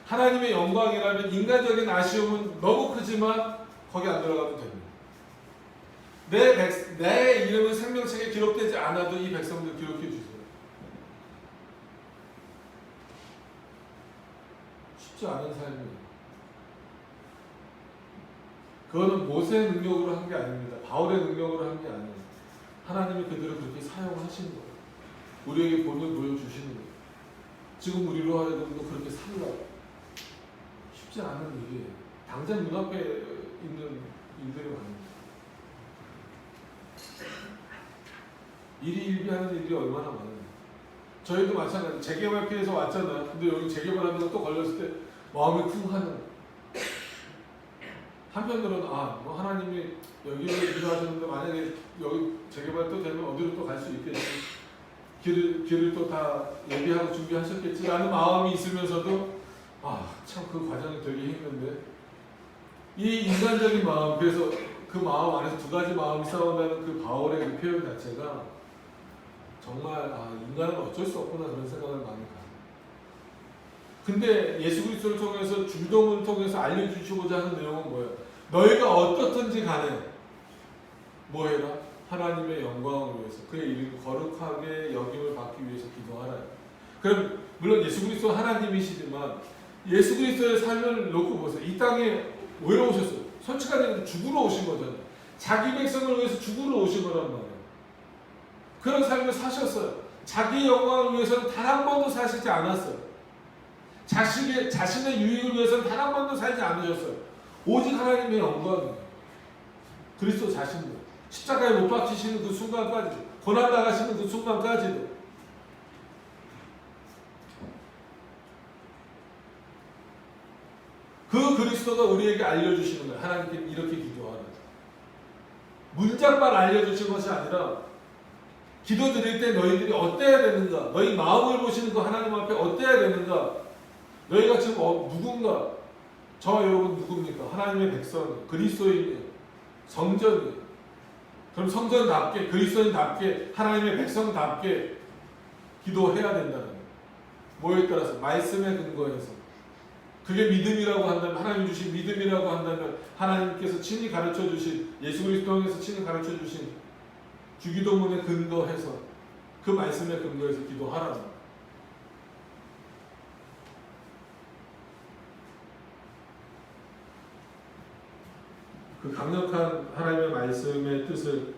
하나님의 영광이라면 인간적인 아쉬움은 너무 크지만 거기 안 들어가도 됩니다. 내 이름은 생명책에 기록되지 않아도 이 백성들 기록해 주세요. 쉽지 않은 삶이에요. 그거는 모세의 능력으로 한 게 아닙니다. 바울의 능력으로 한 게 아니에요. 하나님이 그들을 그렇게 사용하신 거예요. 우리에게 본을 보여주시는 거예요. 지금 우리로 하여금도 그렇게 살라. 쉽지 않은 일이에요. 당장 눈앞에 있는 일들이 많습니다. 일희일비하는 일이 얼마나 많아요. 저희도 마찬가지. 재개발 피해서 왔잖아요. 근데 여기 재개발하는 거 또 걸렸을 때 마음이 쿵 하는 거예요. 한편으로는 뭐 하나님이 여기를 인도하셨는데 만약에 여기 재개발 또 되면 어디로 또 갈 수 있겠지. 길을 또 다 예비하고 준비하셨겠지라는 마음이 있으면서도 참 그 과정이 되게 힘든데 이 인간적인 마음 그래서 그 마음 안에서 두 가지 마음이 싸운다는 그 바울의 그 표현 자체가 정말 인간은 어쩔 수 없구나 그런 생각을 많이 가요. 근데 예수 그리스도를 통해서 주동을 통해서 알려주시고자 하는 내용은 뭐예요? 너희가 어떻든지 간에 뭐 해라? 하나님의 영광을 위해서 그의 이름이 거룩하게 여김을 받기 위해서 기도하라. 그럼 물론 예수 그리스도 하나님이시지만 예수 그리스도의 삶을 놓고 보세요. 이 땅에 왜 오셨어요? 솔직하게 죽으러 오신 거잖아요. 자기 백성을 위해서 죽으러 오신 거란 말이에요. 그런 삶을 사셨어요. 자기 영광을 위해서는 단 한 번도 사시지 않았어요. 자신의 유익을 위해서는 단 한 번도 살지 않으셨어요. 오직 하나님의 영광, 그리스도 자신도 십자가에 못 박히시는 그 순간까지도, 고난 당하시는 그 순간까지도 그 그리스도가 우리에게 알려주시는 거예요. 하나님께 이렇게 기도하라. 문장만 알려주신 것이 아니라 기도 드릴 때 너희들이 어때야 되는가, 너희 마음을 보시는 그 하나님 앞에 어때야 되는가, 너희가 지금 누군가, 저와 여러분 누굽니까? 하나님의 백성, 그리스도인이에요. 성전이에요. 그럼 성전답게, 그리스도인답게, 하나님의 백성답게 기도해야 된다는 거예요. 뭐에 따라서? 말씀에 근거해서. 그게 믿음이라고 한다면, 하나님 주신 믿음이라고 한다면, 하나님께서 친히 가르쳐 주신, 예수 그리스도 통해서 친히 가르쳐 주신 주기도문에 근거해서, 그 말씀에 근거해서 기도하라는 거예요. 그 강력한 하나님의 말씀의 뜻을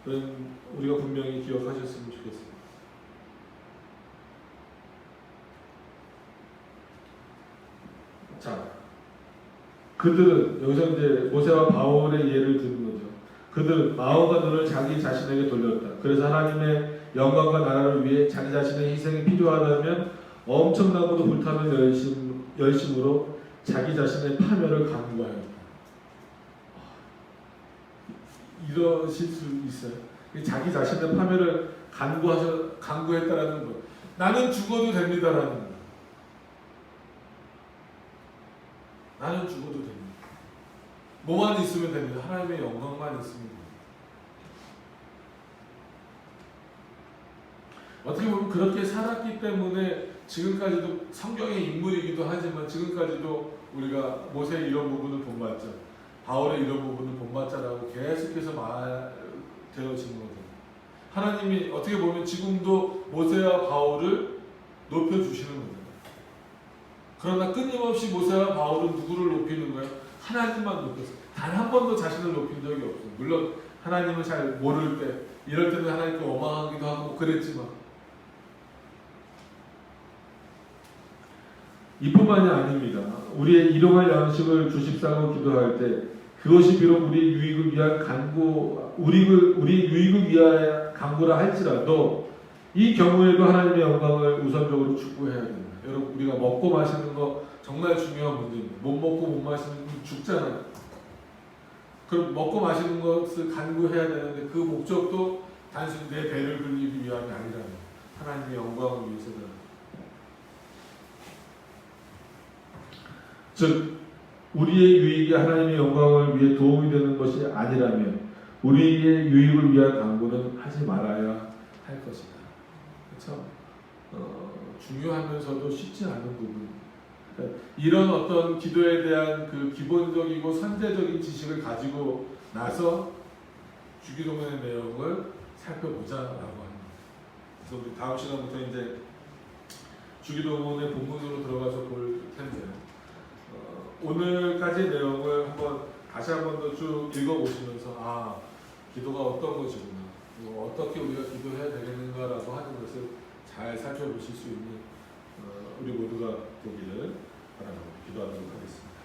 우리가 분명히 기억하셨으면 좋겠습니다. 자, 그들은 여기서 이제 모세와 바울의 예를 드는 거죠. 그들은 마음과 눈을 자기 자신에게 돌렸다. 그래서 하나님의 영광과 나라를 위해 자기 자신의 희생이 필요하다면 엄청나고도 불타는 열심으로 자기 자신의 파멸을 강구하였다. 이러실 수 있어요. 자기 자신의 파멸을 강구했다라는 거. 나는 죽어도 됩니다라는 거. 나는 죽어도 됩니다. 뭐만 있으면 됩니다. 하나님의 영광만 있으면 됩니다. 어떻게 보면 그렇게 살았기 때문에 지금까지도 성경의 인물이기도 하지만 지금까지도 우리가 모세의 이런 부분을 본받자, 바울의 이런 부분을 본받자라고 계속해서 말되어지는 거죠. 하나님이 어떻게 보면 지금도 모세와 바울을 높여주시는 겁니다. 그러나 끊임없이 모세와 바울은 누구를 높이는 거예요? 하나님만 높였어요. 단 한 번도 자신을 높인 적이 없어요. 물론 하나님을 잘 모를 때, 이럴 때는 하나님께 원망하기도 하고 그랬지만, 이뿐만이 아닙니다. 우리의 일용할 양식을 주십사고 기도할 때 그것이 비록 우리의 유익을 위한 우리의 유익을 위하여 간구라 할지라도 이 경우에도 하나님의 영광을 우선적으로 추구해야 됩니다. 여러분, 우리가 먹고 마시는 거 정말 중요한 문제입니다. 못 먹고 못 마시는 건 죽잖아요. 그럼 먹고 마시는 것을 간구해야 되는데 그 목적도 단순히 내 배를 불리기 위함이 아니라면 하나님의 영광을 위해서다. 즉 우리의 유익이 하나님의 영광을 위해 도움이 되는 것이 아니라면 우리의 유익을 위한 간구는 하지 말아야 할 것이다. 그렇죠? 중요하면서도 쉽지 않은 부분. 그러니까 이런 어떤 기도에 대한 그 기본적이고 선제적인 지식을 가지고 나서 주기도문의 내용을 살펴보자라고 합니다. 그래서 우리 다음 시간부터 이제 주기도문의 본문으로 들어가서 볼 텐데요. 오늘까지 내용을 다시 한 번 더 쭉 읽어보시면서 기도가 어떤 것이구나, 어떻게 우리가 기도해야 되겠는가라고 하는 것을 잘 살펴보실 수 있는 우리 모두가 되기를 바랍니다. 기도하도록 하겠습니다.